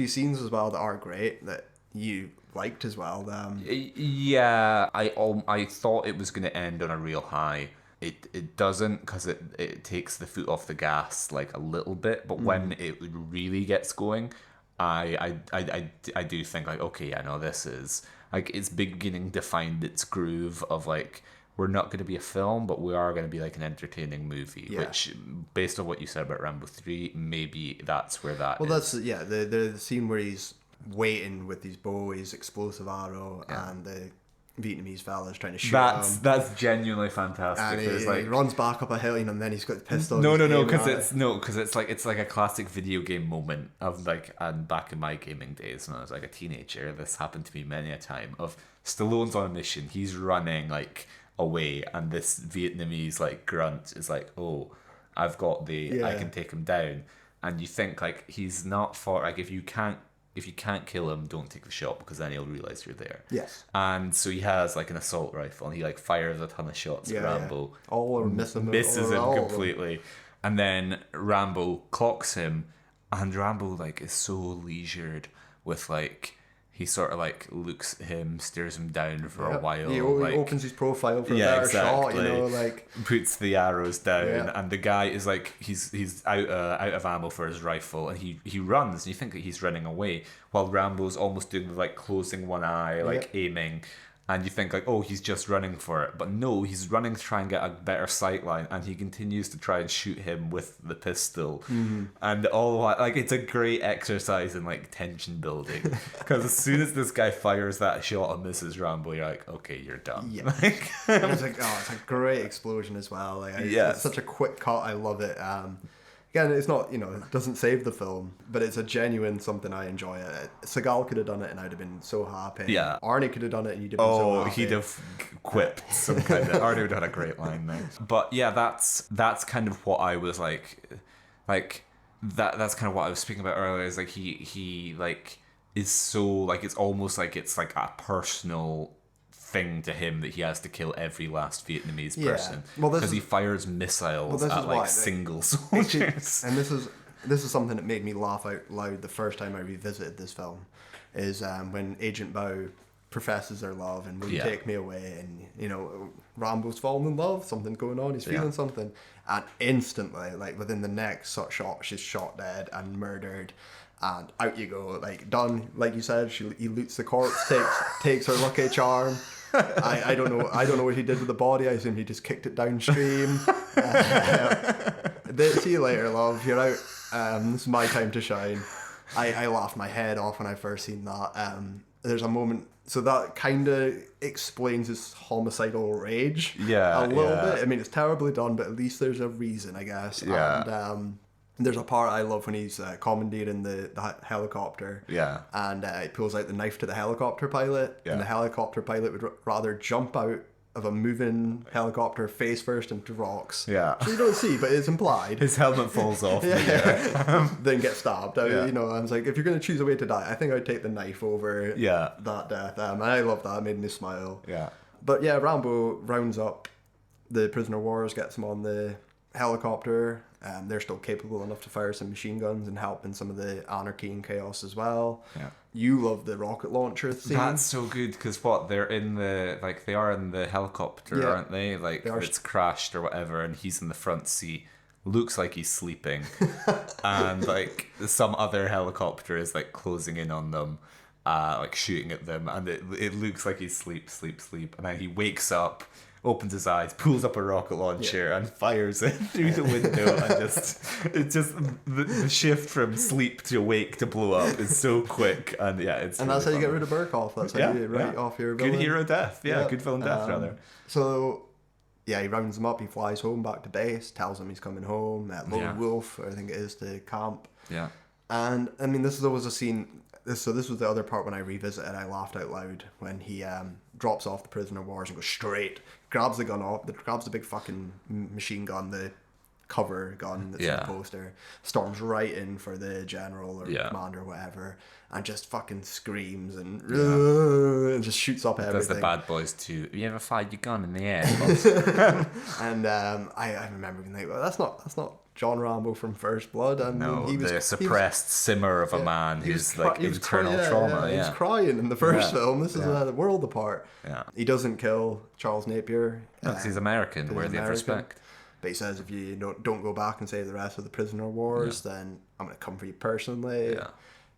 scenes as well that are great that you liked as well. Yeah, I thought it was going to end on a real high. It doesn't, because it takes the foot off the gas like a little bit, but when it really gets going, I do think like, okay, yeah, no, this is like, it's beginning to find its groove of like, we're not going to be a film, but we are going to be like an entertaining movie. Yeah. Which, based on what you said about Rambo 3, maybe that's where that is. Well, that's the scene where he's waiting with his bow, his explosive arrow, and the Vietnamese fella's trying to shoot him. That's genuinely fantastic. And he runs back up a hill, and then he's got the pistol. Because it's like a classic video game moment of like, and back in my gaming days when I was like a teenager, this happened to me many a time. Of Stallone's on a mission, he's running like away, and this Vietnamese like grunt is like, oh, I've got I can take him down, and you think like he's not far. Like if you can't kill him, don't take the shot, because then he'll realize you're there. Yes. And so he has like an assault rifle, and he like fires a ton of shots at Rambo. Misses him completely, and then Rambo clocks him, and Rambo like is so leisured with like. He sort of like looks at him, stares him down for a while. He opens his profile for a better shot, like puts the arrows down, and the guy is like he's out of ammo for his rifle, and he runs, and you think that he's running away while Rambo's almost doing the like closing one eye, like aiming. And you think like, oh, he's just running for it. But no, he's running to try and get a better sight line, and he continues to try and shoot him with the pistol. Mm-hmm. And all like, it's a great exercise in like tension building. Because as soon as this guy fires that shot and misses Rambo, you're like, okay, you're done. Yeah. It's a great explosion as well. Like, it's such a quick cut. I love it. Again, it's not, it doesn't save the film, but it's a genuine something I enjoy. Seagal could have done it and I'd have been so happy. Yeah. Arnie could have done it and you'd have been so happy. He'd have quipped some kind of... Arnie would have had a great line there. But yeah, that's kind of what I was like that's kind of what I was speaking about earlier, is like he like is so like, it's almost like it's like a personal thing to him that he has to kill every last Vietnamese person, because he fires missiles at like single soldiers. And this is something that made me laugh out loud the first time I revisited this film, is when Agent Bao professes their love and will you take me away, and Rambo's fallen in love, something's going on, he's feeling something, and instantly, like within the next shot, she's shot dead and murdered. And out you go, like done, like you said. He loots the corpse, takes her lucky charm. I don't know what he did with the body. I assume he just kicked it downstream. See you later, love. You're out. This is my time to shine. I laughed my head off when I first seen that. There's a moment, so that kind of explains his homicidal rage. A little bit. I mean, it's terribly done, but at least there's a reason, I guess. Yeah. And there's a part I love when he's commandeering the helicopter. Yeah. And he pulls out the knife to the helicopter pilot. Yeah. And the helicopter pilot would rather jump out of a moving helicopter face first into rocks. Yeah. So you don't see, but it's implied. His helmet falls off. Then get stabbed. I was like, if you're going to choose a way to die, I think I'd take the knife over that death. And I love that. It made me smile. Yeah. But yeah, Rambo rounds up the prisoner of wars, gets him on the helicopter. They're still capable enough to fire some machine guns and help in some of the anarchy and chaos as well. Yeah. You love the rocket launcher scene. That's so good, because they're in they are in the helicopter, aren't they? Like, it's crashed or whatever, and he's in the front seat, looks like he's sleeping, and like some other helicopter is like closing in on them, like shooting at them, and it looks like he's sleep, and then he wakes up, opens his eyes, pulls up a rocket launcher, and fires it through the window, and it's just the shift from sleep to awake to blow up is so quick, and it's and really that's how you fun. get rid of Burkhoff. That's how you get off your villain. Good hero death, good villain death rather. So yeah, he rounds him up, he flies home back to base, tells him he's coming home, Lone Wolf, I think it is, to camp. Yeah. And I mean, this is always a scene. This was the other part when I revisited. I laughed out loud when he drops off the prisoner of wars and goes straight, grabs the gun off, grabs the big fucking machine gun, the cover gun that's in the poster, storms right in for the general or commander or whatever, and just fucking screams and just shoots up everything. That's the Bad Boys too. Have you ever fired your gun in the air? And I remember being like, well, that's not John Rambo from First Blood. He was the suppressed simmer of a man who's like internal trauma. He was crying in the first film. This is a world apart. Yeah. He doesn't kill Charles Napier. Because he's American, worthy of respect. But he says, if you don't go back and save the rest of the prisoner of wars, then I'm going to come for you personally.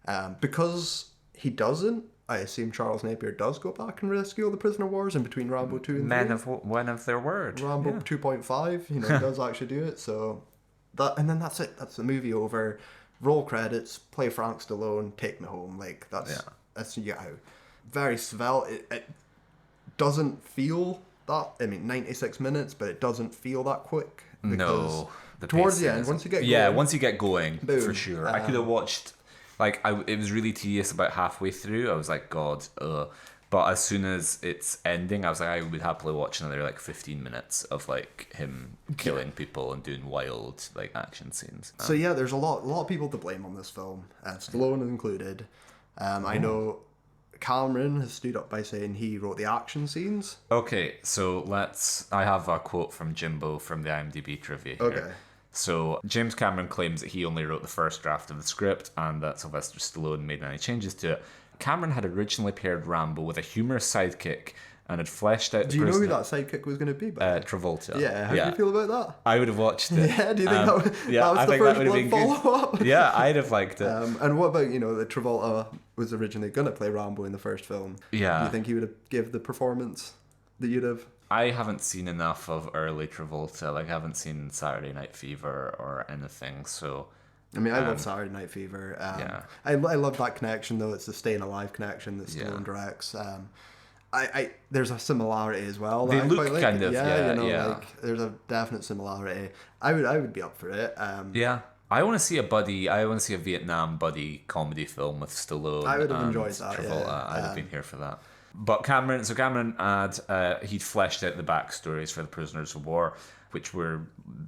Yeah. Because he doesn't, I assume Charles Napier does go back and rescue all the prisoner of wars in between Rambo 2 and 3. Men of one of their word. Rambo 2.5, he does actually do it. So that's it. That's the movie over. Roll credits, play Frank Stallone, take me home. Like that's very svelte. It doesn't feel that. I mean, 96 minutes, but it doesn't feel that quick. No, towards the end, once you get going, boom, for sure. I could have watched. Like it was really tedious about halfway through. I was like, God, But as soon as it's ending, I was like, I would happily watch another like 15 minutes of like him killing people and doing wild like action scenes. So yeah, there's a lot of people to blame on this film, Stallone included. I know Cameron has stood up by saying he wrote the action scenes. Okay, so I have a quote from Jimbo from the IMDb trivia here. Okay. So James Cameron claims that he only wrote the first draft of the script and that Sylvester Stallone made any changes to it. Cameron had originally paired Rambo with a humorous sidekick and had fleshed out the Do you know who that sidekick was going to be? Travolta. Yeah, how do you feel about that? I would have watched it. Yeah, do you think that was the first one follow-up? Yeah, I'd have liked it. And what about, that Travolta was originally going to play Rambo in the first film? Yeah. Do you think he would have given the performance that you'd have? I haven't seen enough of early Travolta. Like, I haven't seen Saturday Night Fever or anything, so... I mean, I love Saturday Night Fever. I love that connection, though. It's the Staying Alive connection that Stallone directs. There's a similarity as well. They look like. Kind of, like there's a definite similarity. I would be up for it. I want to see a Vietnam buddy comedy film with Stallone. I would have enjoyed that. Travolta. I'd have been here for that. But Cameron he'd fleshed out the backstories for the prisoners of war, which were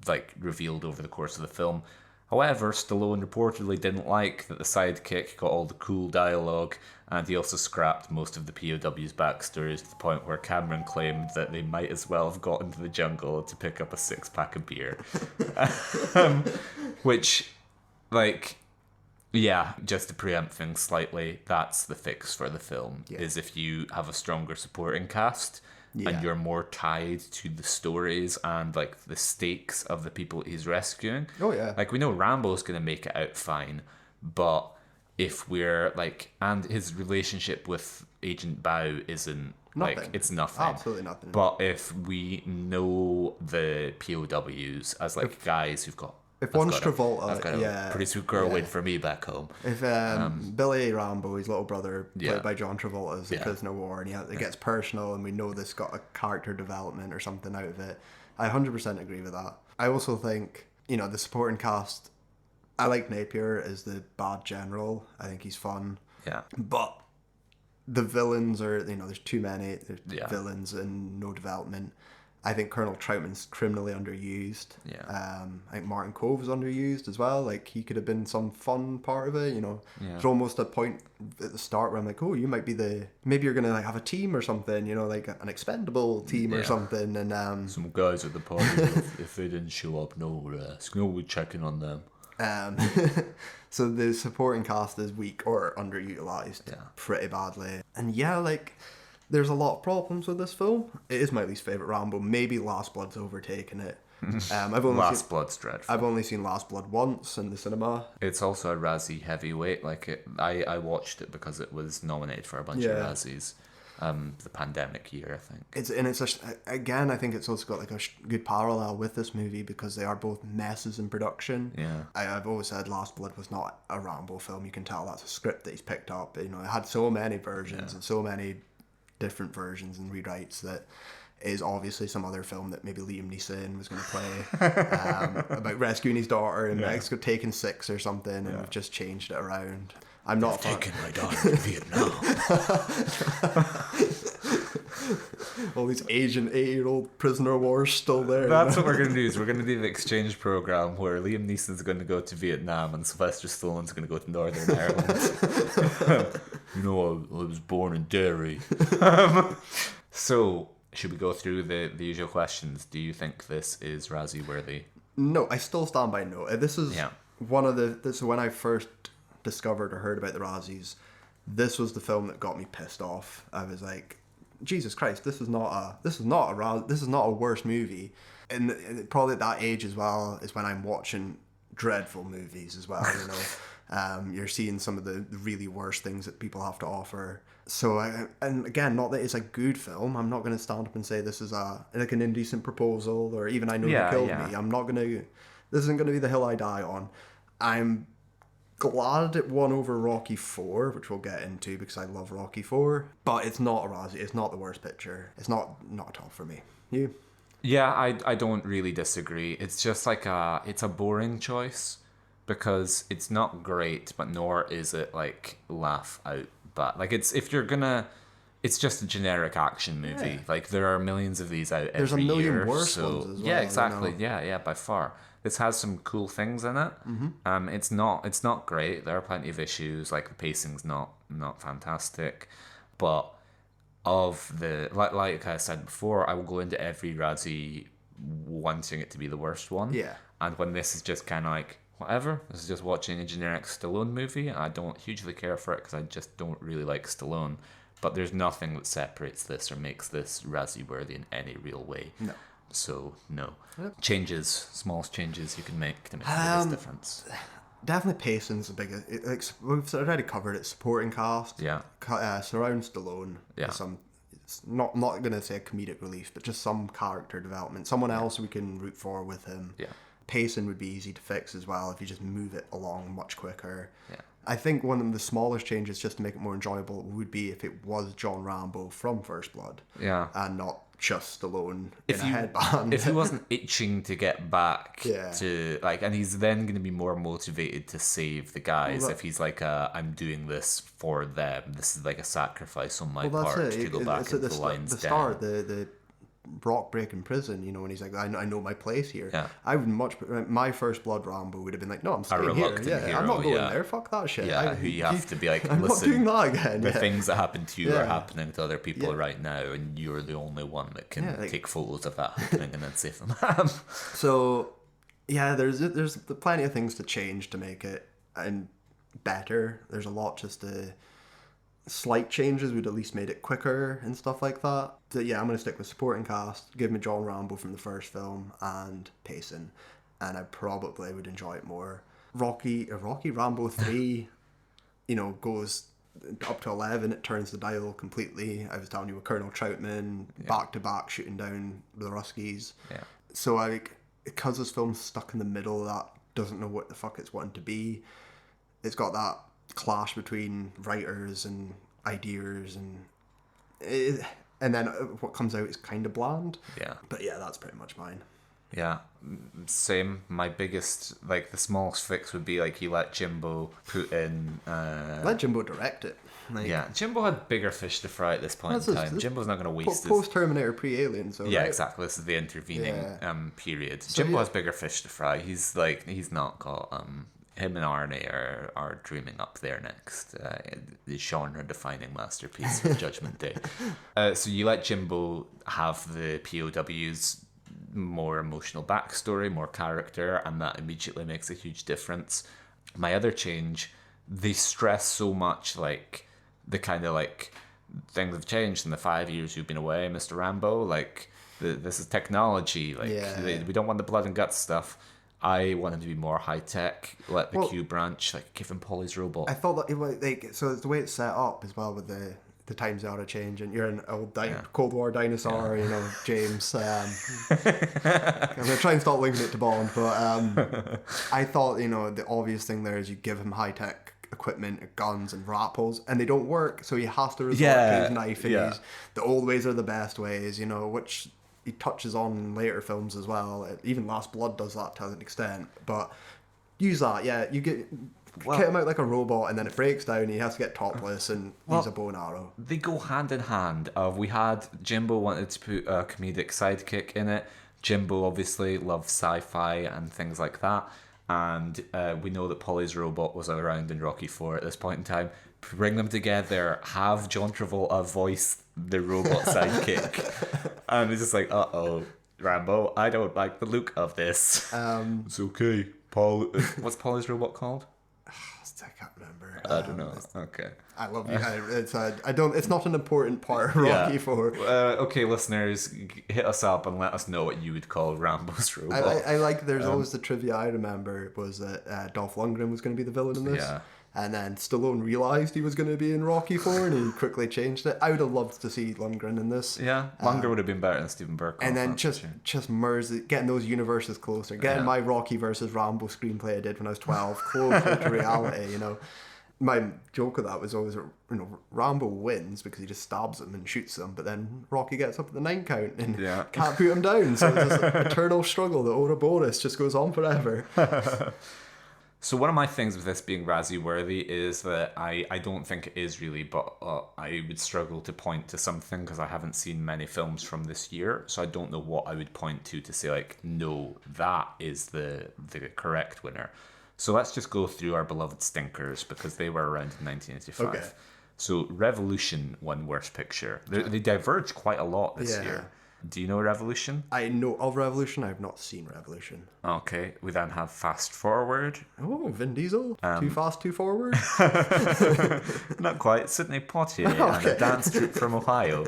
like revealed over the course of the film. However, Stallone reportedly didn't like that the sidekick got all the cool dialogue, and he also scrapped most of the POW's backstories to the point where Cameron claimed that they might as well have got into the jungle to pick up a 6-pack of beer. Which, just to preempt things slightly, that's the fix for the film, is if you have a stronger supporting cast, and you're more tied to the stories and like the stakes of the people he's rescuing. Oh yeah. Like we know Rambo's gonna make it out fine, but if we're and his relationship with Agent Bao isn't nothing. It's nothing. Absolutely nothing. But if we know the POWs as guys who've got I've Travolta, I've got a pretty sweet girl waiting for me back home. If Billy Rambo, his little brother, played by John Travolta, is a prisoner of war, and it gets personal, and we know this got a character development or something out of it, I 100% agree with that. I also think, the supporting cast, I like Napier as the bad general. I think he's fun. Yeah. But the villains are, there's too many villains and no development. I think Colonel Troutman's criminally underused. Yeah. I think Martin Cove's underused as well. Like, he could have been some fun part of it, There's almost a point at the start where I'm like, oh, you might be maybe you're going to have a team or something, like an expendable team or something. And some guys at the party, if they didn't show up, no risk. No, we're checking on them. So the supporting cast is weak or underutilized pretty badly. And There's a lot of problems with this film. It is my least favourite Rambo. Maybe Last Blood's overtaken it. Last Blood's dreadful. I've only seen Last Blood once in the cinema. It's also a Razzie heavyweight. I watched it because it was nominated for a bunch of Razzies. The pandemic year, I think. Again, I think it's also got like a good parallel with this movie because they are both messes in production. Yeah. I've always said Last Blood was not a Rambo film. You can tell that's a script that he's picked up. You know, it had so many versions and so many different versions and rewrites that is obviously some other film that maybe Liam Neeson was going to play about rescuing his daughter in Mexico, taking 6 or something, and we've just changed it around. I'm not taking my daughter to Vietnam. All these Asian 8-year-old prisoner of war still there. That's what we're going to do. Is we're going to do the exchange program where Liam Neeson's going to go to Vietnam and Sylvester Stallone's going to go to Northern Ireland. You know, I was born in Derry. So, should we go through the usual questions? Do you think this is Razzie worthy? No, I still stand by no. This is one of this when I first discovered or heard about the Razzies, this was the film that got me pissed off. I was like, Jesus Christ, this is not a worse movie. And probably at that age as well is when I'm watching dreadful movies as well, you know. You're seeing some of the really worst things that people have to offer. So, and again, not that it's a good film. I'm not going to stand up and say this is like an indecent proposal or even I Know You Killed Me. I'm not going to. This isn't going to be the hill I die on. I'm glad it won over Rocky 4, which we'll get into because I love Rocky 4. But it's not a Razzie. It's not the worst picture. It's not at all for me. You? Yeah, I don't really disagree. It's just like it's a boring choice because it's not great, but nor is it like laugh out. But like it's just a generic action movie. Yeah. Like there are millions of these out There's every year. There's a million worse ones as well. Yeah, exactly. You know? Yeah, by far. This has some cool things in it. Mm-hmm. It's not great. There are plenty of issues. Like the pacing's not fantastic, but of the like I said before, I will go into every Razzie wanting it to be the worst one. Yeah. And when this is just kind of like whatever, this is just watching a generic Stallone movie. I don't hugely care for it because I just don't really like Stallone. But there's nothing that separates this or makes this Razzie worthy in any real way. No. So, no. Yep. smallest changes you can make to make the biggest difference. Definitely pacing's the biggest. We've already covered it. Supporting cast. Yeah. Surround Stallone. Yeah. It's not going to say a comedic relief, but just some character development. Someone else we can root for with him. Yeah. Pacing would be easy to fix as well if you just move it along much quicker. Yeah. I think one of the smallest changes, just to make it more enjoyable, would be if it was John Rambo from First Blood. Yeah. And not just Stallone in a headband. If he wasn't itching to get back Yeah. to, like, and he's then going to be more motivated to save the guys if he's like, I'm doing this for them. This is like a sacrifice on my part to go back into the lion's den. Start, the rock break in prison, you know, when he's like, I know my place here. Yeah. I would my First Blood Rambo would have been like, no, I'm staying here. Yeah, hero, I'm not going there. Fuck that shit. Yeah, who you have to be like, I'm listen, not doing that again. The things that happen to you are happening to other people right now, and you're the only one that can take photos of that happening and then save them. So, yeah, there's plenty of things to change to make it and better. There's a lot just to. Slight changes would at least made it quicker and stuff like that. So yeah, I'm going to stick with supporting cast, give me John Rambo from the first film, and pacing, and I probably would enjoy it more. Rocky Rambo 3, you know, goes up to 11, it turns the dial completely. I was telling you with Colonel Troutman, back to back shooting down the Ruskies. Yeah. So because this film's stuck in the middle, that doesn't know what the fuck it's wanting to be. It's got that clash between writers and ideas and then what comes out is kind of bland. Yeah. But yeah, that's pretty much mine. Yeah, same. My biggest, like, the smallest fix would be like you let Jimbo put in. Let Jimbo direct it. Yeah, Jimbo had bigger fish to fry at this point in time. Jimbo's not going to waste his... Post-Terminator, pre-Alien, so... Yeah, exactly. This is the intervening period. So Jimbo has bigger fish to fry. He's not got... Him and Arnie are dreaming up there next. The genre-defining masterpiece of Judgment Day. So you let Jimbo have the POW's more emotional backstory, more character, and that immediately makes a huge difference. My other change, they stress so much, like, the kind of, like, things have changed in the 5 years you've been away, Mr. Rambo. Like, this is technology. Like, we don't want the blood and guts stuff. I want him to be more high tech. Let the Q branch, like, give him Paulie's robot. I thought that it was like, so the way it's set up as well with the times are changing. You're an old Cold War dinosaur, you know, James. I'm gonna try and stop linking it to Bond, but I thought, you know, the obvious thing there is you give him high tech equipment, guns and rappels, and they don't work, so he has to resort to his knife, and the old ways are the best ways, you know, which he touches on in later films as well. Even Last Blood does that to an extent, but use that, you get kit him out like a robot, and then it breaks down, he has to get topless and use a bow and arrow. They go hand in hand. We had Jimbo wanted to put a comedic sidekick in it. Jimbo obviously loves sci-fi and things like that, and we know that Paulie's robot was around in Rocky IV at this point in time. Bring them together, have John Travolta voice the robot sidekick, and it's just like, Rambo, I don't like the look of this. It's okay, Paul. What's Paulie's robot called? I can't remember. I don't know. Okay. I love you. It's not an important part of Rocky IV. Okay, listeners, hit us up and let us know what you would call Rambo's robot. I like. There's always the trivia I remember was that Dolph Lundgren was going to be the villain in this. Yeah. And then Stallone realised he was going to be in Rocky IV, and he quickly changed it. I would have loved to see Lundgren in this. Yeah, Lundgren would have been better than Stephen Burke. And then just merge, getting those universes closer, getting my Rocky versus Rambo screenplay I did when I was 12 closer to reality. You know, my joke of that was always, you know, Rambo wins because he just stabs him and shoots him, but then Rocky gets up at the 9 count and can't put him down. So it's this eternal struggle. The Ouroboros just goes on forever. So one of my things with this being Razzie worthy is that I don't think it is really, but I would struggle to point to something because I haven't seen many films from this year, so I don't know what I would point to say like, no, that is the correct winner. So let's just go through our beloved stinkers because they were around in 1985. Okay. So Revolution won Worst Picture. They diverge quite a lot this year. Do you know Revolution? I know of Revolution. I have not seen Revolution. Okay. We then have Fast Forward. Oh, Vin Diesel. Too Fast, Too Forward? Not quite. Sidney Poitier and a dance troupe from Ohio.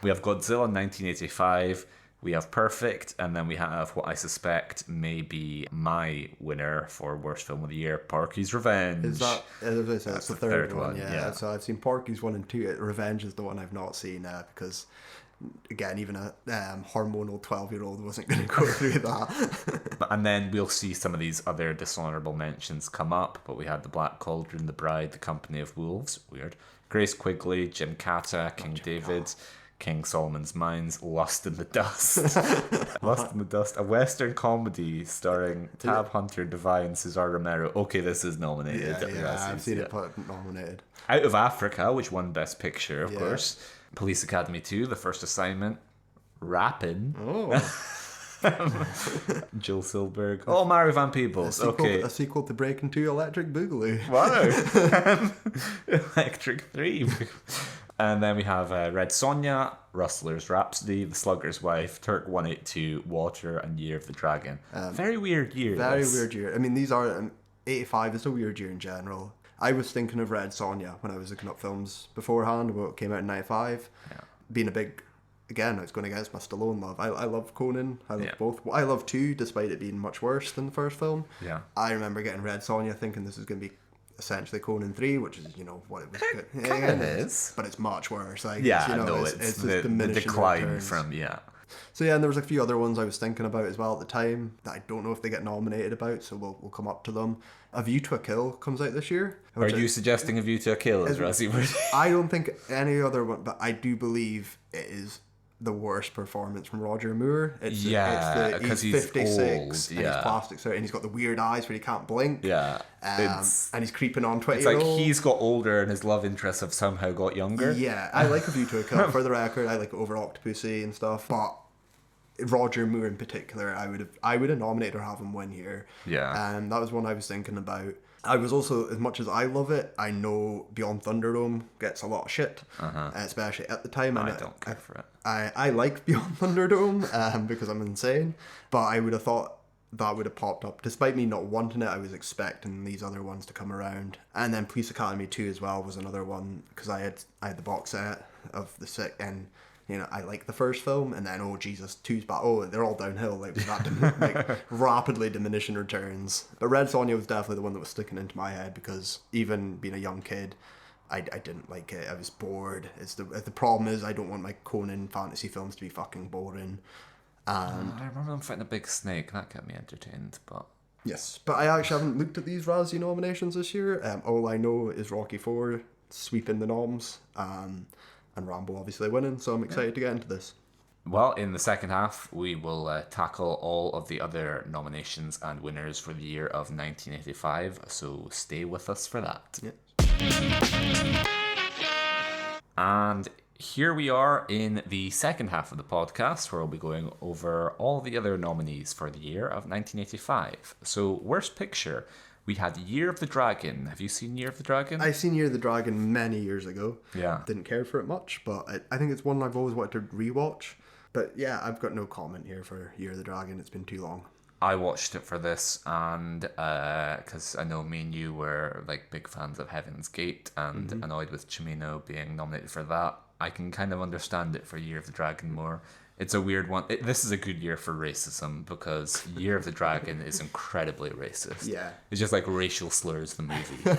We have Godzilla 1985. We have Perfect. And then we have what I suspect may be my winner for Worst Film of the Year, Porky's Revenge. Is that... That's the third one. Yeah. So I've seen Porky's 1 and 2. Revenge is the one I've not seen because... Again, even a hormonal 12-year-old wasn't going to go through that. And then we'll see some of these other dishonourable mentions come up. But we had The Black Cauldron, The Bride, The Company of Wolves, weird. Grace Quigley, Jim Cata, King David, King Solomon's Mines, Lust in the Dust. Lust in the Dust, a Western comedy starring Tab Hunter, Divine, Cesar Romero. Okay, this is nominated. Yeah, I've seen it nominated. Out of Africa, which won Best Picture, of course. Police Academy 2, The First Assignment, Rappin'. Jill Silberg. Oh, Mary Van Peebles. A sequel to Breaking 2, Electric Boogaloo. Wow. Electric 3. And then we have Red Sonja, Rustler's Rhapsody, The Slugger's Wife, Turk 182, Water, and Year of the Dragon. Very weird year. Weird year. I mean, these are... 85 is a weird year in general. I was thinking of Red Sonja when I was looking up films beforehand, what came out in 95. Yeah. Being a big... Again, it's going against my Stallone love. I love Conan. I love both. I love 2, despite it being much worse than the first film. Yeah. I remember getting Red Sonja thinking this is going to be essentially Conan 3, which is, you know, what it was. It is. But it's much worse. Like, it's the decline returns. So yeah, and there was a few other ones I was thinking about as well at the time that I don't know if they get nominated about, so we'll come up to them. A View to a Kill comes out this year. Are you suggesting A View to a Kill as Razzie worthy? I don't think any other one, but I do believe it is the worst performance from Roger Moore. Because he's 56 and his plastic surgery, and he's got the weird eyes where he can't blink. Yeah. And he's creeping on 20-year-olds. It's like he's got older and his love interests have somehow got younger. Yeah, I like A View to a Kill. For the record, I like Over Octopussy and stuff, but Roger Moore in particular, I would have nominated or have him win here. Yeah. And that was one I was thinking about. I was also, as much as I love it, I know Beyond Thunderdome gets a lot of shit, especially at the time. I don't care for it. I like Beyond Thunderdome because I'm insane, but I would have thought that would have popped up. Despite me not wanting it, I was expecting these other ones to come around. And then Police Academy 2 as well was another one, because I had the box set. of the sick, and I like the first film, and then oh Jesus, two's back. Oh, they're all downhill. Like that, like rapidly diminishing returns. But Red Sonja was definitely the one that was sticking into my head because even being a young kid, I didn't like it. I was bored. The problem is I don't want my Conan fantasy films to be fucking boring. And I remember them fighting a big snake. That kept me entertained, but. Yes, but I actually haven't looked at these Razzie nominations this year. All I know is Rocky 4 sweeping the noms, and Rambo obviously winning, so I'm excited to get into this. Well, in the second half, we will tackle all of the other nominations and winners for the year of 1985, so stay with us for that. Yeah. And here we are in the second half of the podcast where we'll be going over all the other nominees for the year of 1985. So, worst picture, we had Year of the Dragon. Have you seen Year of the Dragon? I've seen Year of the Dragon many years ago. Yeah. Didn't care for it much, but I think it's one I've always wanted to rewatch. But yeah, I've got no comment here for Year of the Dragon. It's been too long. I watched it for this, and because I know me and you were like big fans of Heaven's Gate and annoyed with Cimino being nominated for that. I can kind of understand it for Year of the Dragon more. It's a weird one. This is a good year for racism because Year of the Dragon is incredibly racist. Yeah. It's just like racial slurs, the movie.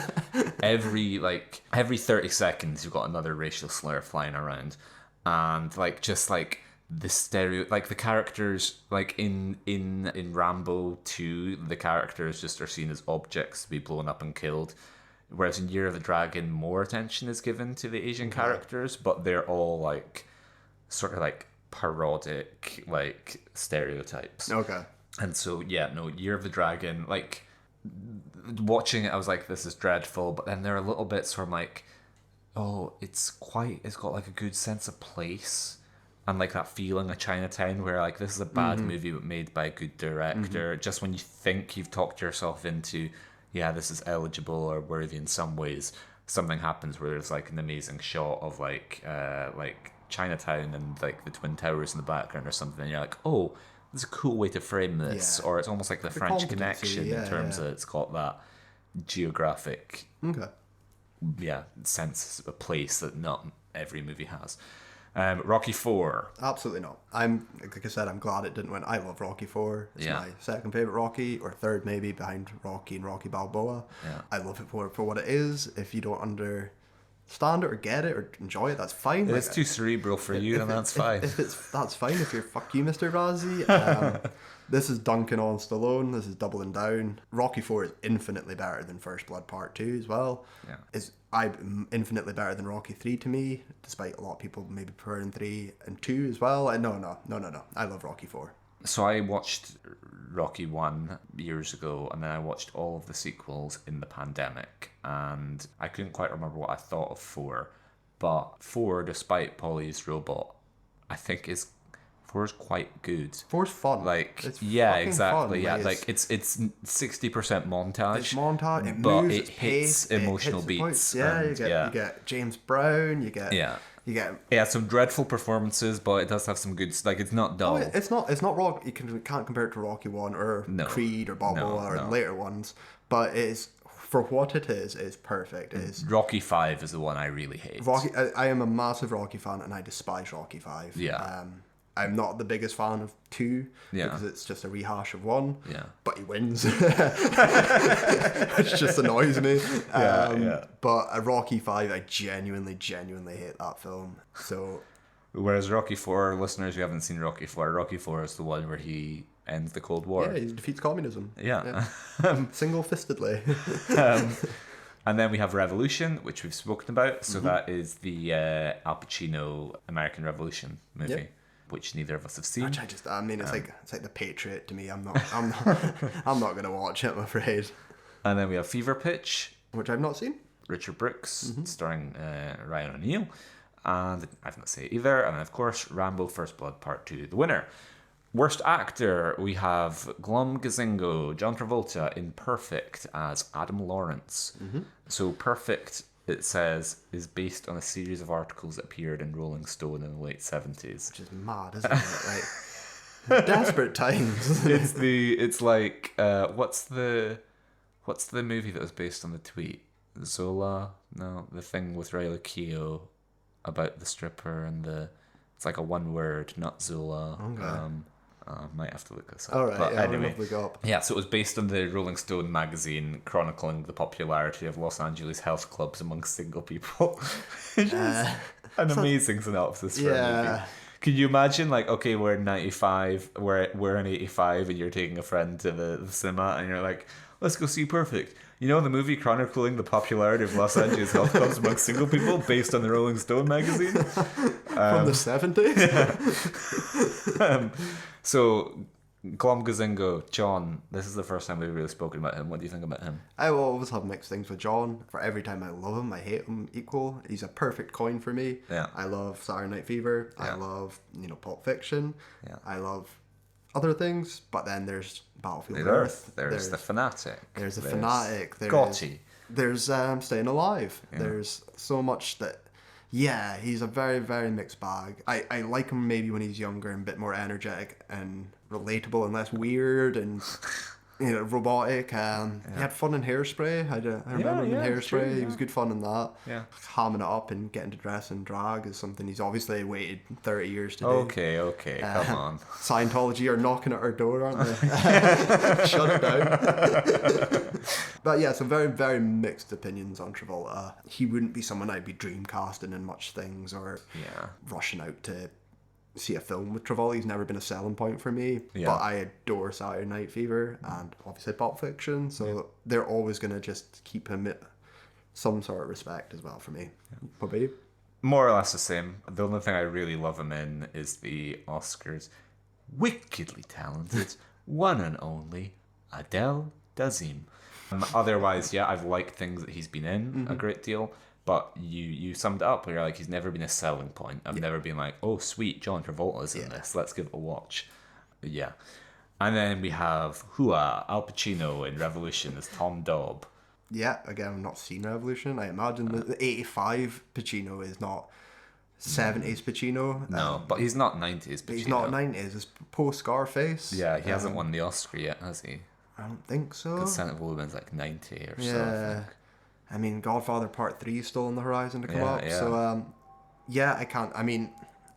every 30 seconds you've got another racial slur flying around. And the stereo, like the characters, like in Rambo 2, the characters just are seen as objects to be blown up and killed. Whereas in Year of the Dragon, more attention is given to the Asian characters, but they're all like sort of like parodic like stereotypes. Okay. And so Year of the Dragon, like watching it, I was like, this is dreadful. But then there are little bits where I'm like, oh, it's got like a good sense of place. And like that feeling of Chinatown where like this is a bad movie but made by a good director. Just when you think you've talked yourself into, yeah, this is eligible or worthy in some ways, something happens where there's like an amazing shot of like Chinatown and like the Twin Towers in the background or something. And you're like, oh, this is a cool way to frame this. Yeah. Or it's almost like the French Connection in terms of it's got that geographic sense of a place that not every movie has. Rocky 4. Absolutely not. Like I said, I'm glad it didn't win. I love Rocky 4. It's my second favourite Rocky, or third maybe, behind Rocky and Rocky Balboa. Yeah. I love it for what it is. If you don't understand it or get it or enjoy it, that's fine. It's too cerebral for you, and that's fine. That's fine if you're fuck you, Mr. Razzie. This is dunking on Stallone. This is doubling down. Rocky 4 is infinitely better than First Blood Part 2 as well. Yeah. It's infinitely better than Rocky 3 to me, despite a lot of people maybe preferring 3 and 2 as well. No. I love Rocky 4. So I watched Rocky 1 years ago, and then I watched all of the sequels in the pandemic, and I couldn't quite remember what I thought of 4. But 4, despite Paulie's robot, I think 4 is quite good. 4's fun. Like, it's exactly. Fun. Yeah, like it's 60% montage. It's montage. It but moves, it hits emotional beats. Yeah, you get James Brown. You get some dreadful performances, but it does have some good. Like, it's not dull. Oh, it's not Rocky. You can't compare it to Rocky 1 or Creed or Balboa or the later ones. But it is, for what it is perfect. It is. Rocky 5 is the one I really hate. I am a massive Rocky fan, and I despise Rocky 5. Yeah. I'm not the biggest fan of 2 because it's just a rehash of 1. Yeah. But he wins. Which just annoys me. But Rocky 5, I genuinely hate that film. So. Whereas Rocky 4, listeners who haven't seen Rocky 4 is the one where he ends the Cold War. Yeah, he defeats communism. Yeah. Single-fistedly. And then we have Revolution, which we've spoken about. So that is the Al Pacino American Revolution movie. Yep. Which neither of us have seen. Which it's like The Patriot to me. I'm not gonna watch it, I'm afraid. And then we have Fever Pitch, which I've not seen. Richard Brooks, starring Ryan O'Neal, and I've not seen it either. And then, of course, Rambo: First Blood Part 2, the winner. Worst actor, we have Glum Gazingo, John Travolta in Perfect as Adam Lawrence. So Perfect, it says, is based on a series of articles that appeared in Rolling Stone in the late 70s. Which is mad, isn't it? Like, desperate times. It's like what's the movie that was based on the tweet? Zola? No, the thing with Riley Keough. about the stripper and it's like a one word, not Zola. Okay. Might have to look this up. All right, But yeah, anyway, look up. yeah. So it was based on the Rolling Stone magazine chronicling the popularity of Los Angeles health clubs amongst single people. An amazing synopsis for a movie. Can you imagine, like, okay, we're in 95, we're in 85, and you're taking a friend to the cinema, and you're like, let's go see Perfect. You know, the movie chronicling the popularity of Los Angeles health clubs amongst single people based on the Rolling Stone magazine? From the 70s? So, Glomgazingo, John, this is the first time we've really spoken about him. What do you think about him? I will always have mixed things with John. For every time I love him, I hate him equal. He's a perfect coin for me. Yeah. I love Saturday Night Fever. Yeah. I love, Pulp Fiction. Yeah. I love other things, but then there's Battlefield Earth. There's The Fanatic. There's The Fanatic. Gotti. There's Staying Alive. Yeah. There's so much that... Yeah, he's a very, very mixed bag. I like him maybe when he's younger and a bit more energetic and relatable and less weird and robotic. He had fun in Hairspray. I remember him in Hairspray. True, yeah. He was good fun in that. Yeah. Hamming it up and getting to dress in drag is something he's obviously waited 30 years to do. Okay, come on. Scientology are knocking at our door, aren't they? Shut it down. But yeah, some very, very mixed opinions on Travolta. He wouldn't be someone I'd be dream casting in much things or rushing out to see a film with Travolta. He's never been a selling point for me. Yeah. But I adore Saturday Night Fever and obviously Pulp Fiction. So they're always going to just keep him at some sort of respect as well for me. What about you? More or less the same. The only thing I really love him in is the Oscars. Wickedly talented, one and only Adele Dazeem. Otherwise, I've liked things that he's been in a great deal, but you summed it up where you're like, he's never been a selling point. I've never been like, oh sweet, John Travolta's in this, let's give it a watch. Yeah. And then we have Al Pacino in Revolution as Tom Dobb. Yeah, again, I've not seen Revolution. I imagine the 85 Pacino is not 70s Pacino. No, but he's not 90s Pacino. He's not 90s. It's post Scarface. Yeah, he hasn't won the Oscar yet, has he? I don't think so. Because Scent of a Woman's like 90 or so. Yeah. I mean, Godfather Part 3 is still on the horizon to come up. Yeah. So, I can't. I mean,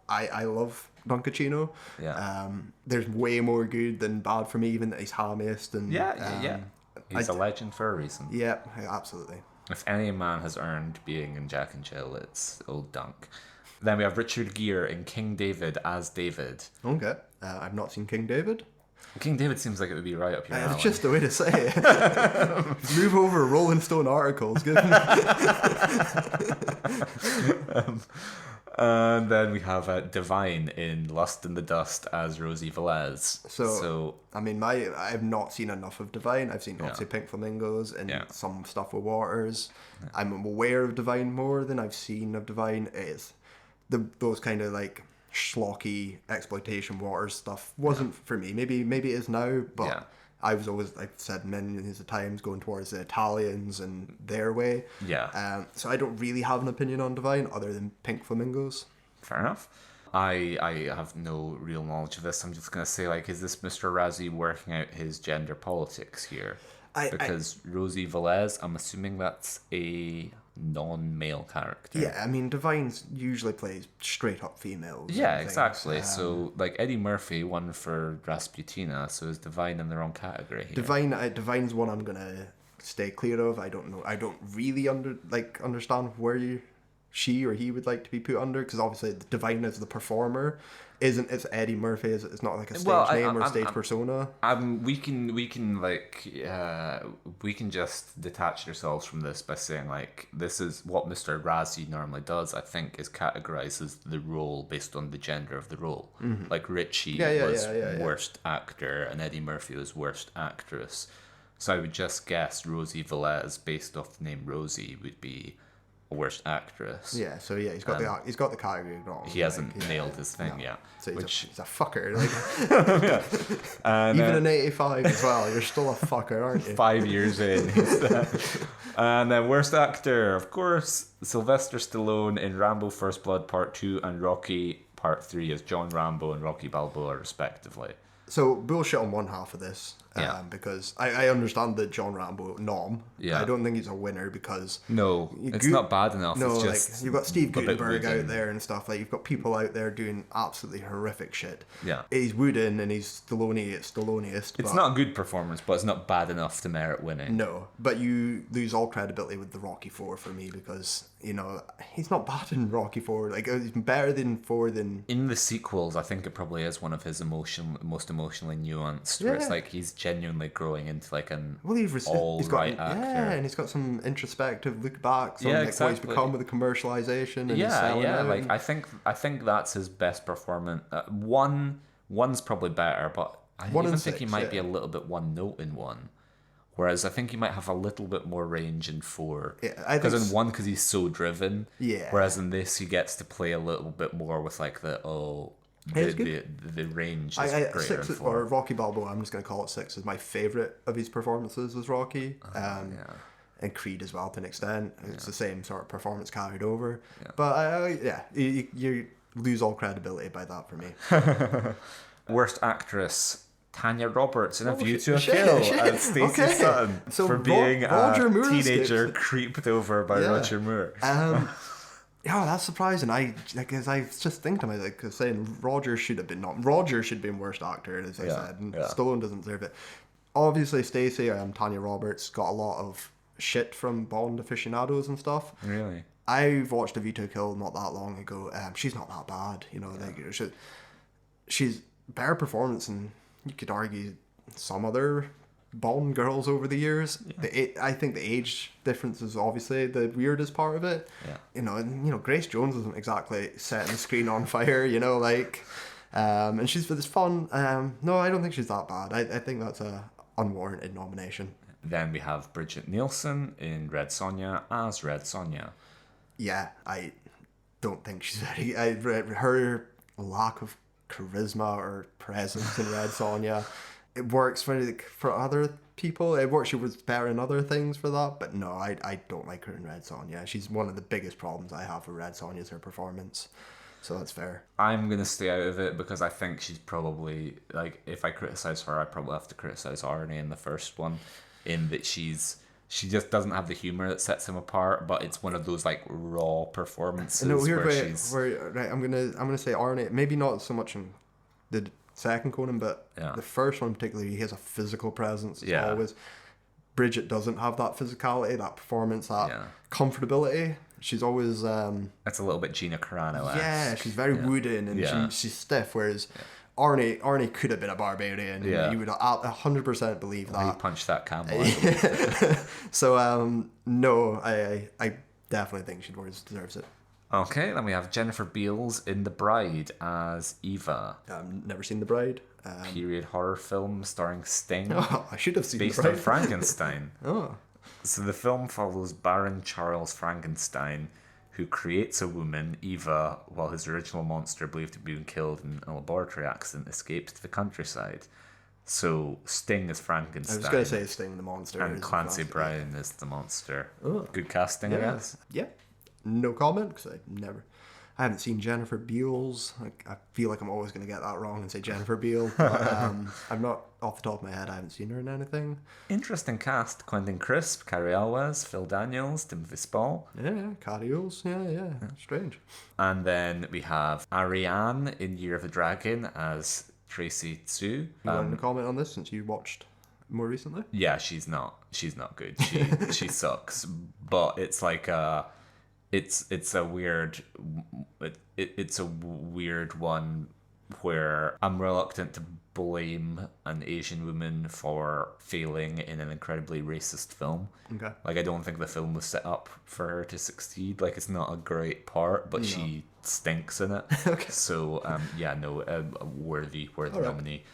I love Don Pacino. Yeah. There's way more good than bad for me, even that he's hammiest. And, He's a legend for a reason. Yeah, absolutely. If any man has earned being in Jack and Jill, it's old Dunk. Then we have Richard Gere in King David as David. Okay. I've not seen King David. King David seems like it would be right up your alley. It's just the way to say it. Move over Rolling Stone articles. Give me. And then we have Divine in Lust in the Dust as Rosie Velez. So I mean, I've not seen enough of Divine. I've seen obviously Pink Flamingos and some stuff with Waters. Yeah. I'm aware of Divine more than I've seen of Divine. It's those kind of like schlocky exploitation Waters stuff wasn't for me. Maybe it is now, but I was always, like I've said millions of times, going towards the Italians and their way. Yeah. So I don't really have an opinion on Divine other than Pink Flamingos. Fair enough. I have no real knowledge of this. I'm just going to say, like, is this Mr. Razzie working out his gender politics here? Because Rosie Velez, I'm assuming that's a non-male character. Yeah, I mean, Divine's usually plays straight up females. Yeah, exactly. So, like, Eddie Murphy won for Rasputina, so is Divine in the wrong category here? Divine's one I'm gonna stay clear of. I don't know. I don't really understand where she or he would like to be put under, because obviously Divine is the performer. It's Eddie Murphy. It's not like a stage name or stage persona. We can just detach ourselves from this by saying, like, this is what Mr. Razzie normally does. I think is categorizes the role based on the gender of the role. Mm-hmm. Like Richie was worst actor and Eddie Murphy was worst actress. So I would just guess Rosie Velez, based off the name Rosie, would be worst actress. Yeah, so he's got the category wrong. He hasn't nailed his thing yet. So he's a fucker. Like, and, even in 85 as well, you're still a fucker, aren't you? 5 years in. And then worst actor, of course, Sylvester Stallone in Rambo First Blood Part 2 and Rocky Part 3 as John Rambo and Rocky Balboa, respectively. So bullshit on one half of this, because I understand that John Rambo nom. Yeah. I don't think he's a winner because it's not bad enough. No, it's just like you've got Steve a bit Guttenberg wooden. out there and stuff. Like you've got people out there doing absolutely horrific shit. Yeah. He's wooden and he's Stallone-est. It's not a good performance, but it's not bad enough to merit winning. No, but you lose all credibility with the Rocky 4 for me because, you know, he's not bad in Rocky 4. Like, he's better than 4 than... In the sequels, I think it probably is one of his most emotionally nuanced, where it's like he's genuinely growing into like an he's all-right actor. Yeah, and he's got some introspective look backs on like what he's become with the commercialization and like I think that's his best performance. One's probably better, but I even think he might be a little bit one note in 1. Whereas I think he might have a little bit more range in 4. Because in 1, because he's so driven. Yeah. Whereas in this, he gets to play a little bit more with like the range is greater 6 in 4. or Rocky Balboa, I'm just going to call it 6, is my favourite of his performances was Rocky. And Creed as well to an extent. It's the same sort of performance carried over. Yeah. But you lose all credibility by that for me. Worst actress, Tanya Roberts in A View to a Kill as Stacey Sutton for being a teenager creeped over by Roger Moore. Yeah, that's surprising. I was just thinking to myself, because saying Roger should have been worst actor, as I said, and Stallone doesn't deserve it. Obviously, Stacey, Tanya Roberts, got a lot of shit from Bond aficionados and stuff. Really? I've watched A View to a Kill not that long ago. She's not that bad, you know. Like she's better performance, and you could argue some other Bond girls over the years. I think the age difference is obviously the weirdest part of it. Yeah. You know, Grace Jones isn't exactly setting the screen on fire. You know, like, and she's for this fun. No, I don't think she's that bad. I think that's a unwarranted nomination. Then we have Bridget Nielsen in Red Sonja as Red Sonja. Yeah, I don't think she's very... her lack of charisma or presence in Red Sonja, it works for other people. It works. She was better in other things for that, but no, I don't like her in Red Sonja. She's one of the biggest problems I have with Red Sonja is her performance. So that's fair. I'm going to stay out of it because I think she's probably... Like, if I criticise her, I probably have to criticise Arnie in the first one, in that she just doesn't have the humor that sets him apart, but it's one of those like raw performances. In a weird way, right, I'm gonna say Arnie, maybe not so much in the second Conan, but the first one particularly, he has a physical presence. Always. Bridget doesn't have that physicality, that performance, that comfortability. She's always it's a little bit Gina Carano. Yeah, she's very wooden and she's stiff, whereas Arnie could have been a barbarian. Yeah. You would 100% believe that. He punched that camel. So, no, I definitely think she deserves it. Okay, then we have Jennifer Beals in The Bride as Eva. Never seen The Bride. Period horror film starring Sting. Oh, I should have seen The Bride. Based on Frankenstein. Oh. So the film follows Baron Charles Frankenstein, who creates a woman, Eva, while his original monster, believed to be being killed in a laboratory accident, escapes to the countryside. So Sting is Frankenstein. I was going to say Sting the monster. And Clancy Brown is the monster. Oh. Good casting, I guess. Yeah. No comment, because I haven't seen Jennifer Beals. I feel like I'm always going to get that wrong and say Jennifer Beal. But I'm not, off the top of my head, I haven't seen her in anything. Interesting cast. Quentin Crisp, Carrie Elwes, Phil Daniels, Timothy Spall. Yeah, Carrie Elwes. Yeah. Strange. And then we have Ariane in Year of the Dragon as Tracy Tsu. You want to comment on this since you watched more recently? Yeah, she's not good. She sucks. But it's like it's a weird one where I'm reluctant to blame an Asian woman for failing in an incredibly racist film. Okay. Like, I don't think the film was set up for her to succeed. Like, it's not a great part, but she stinks in it. Okay. So, worthy nominee.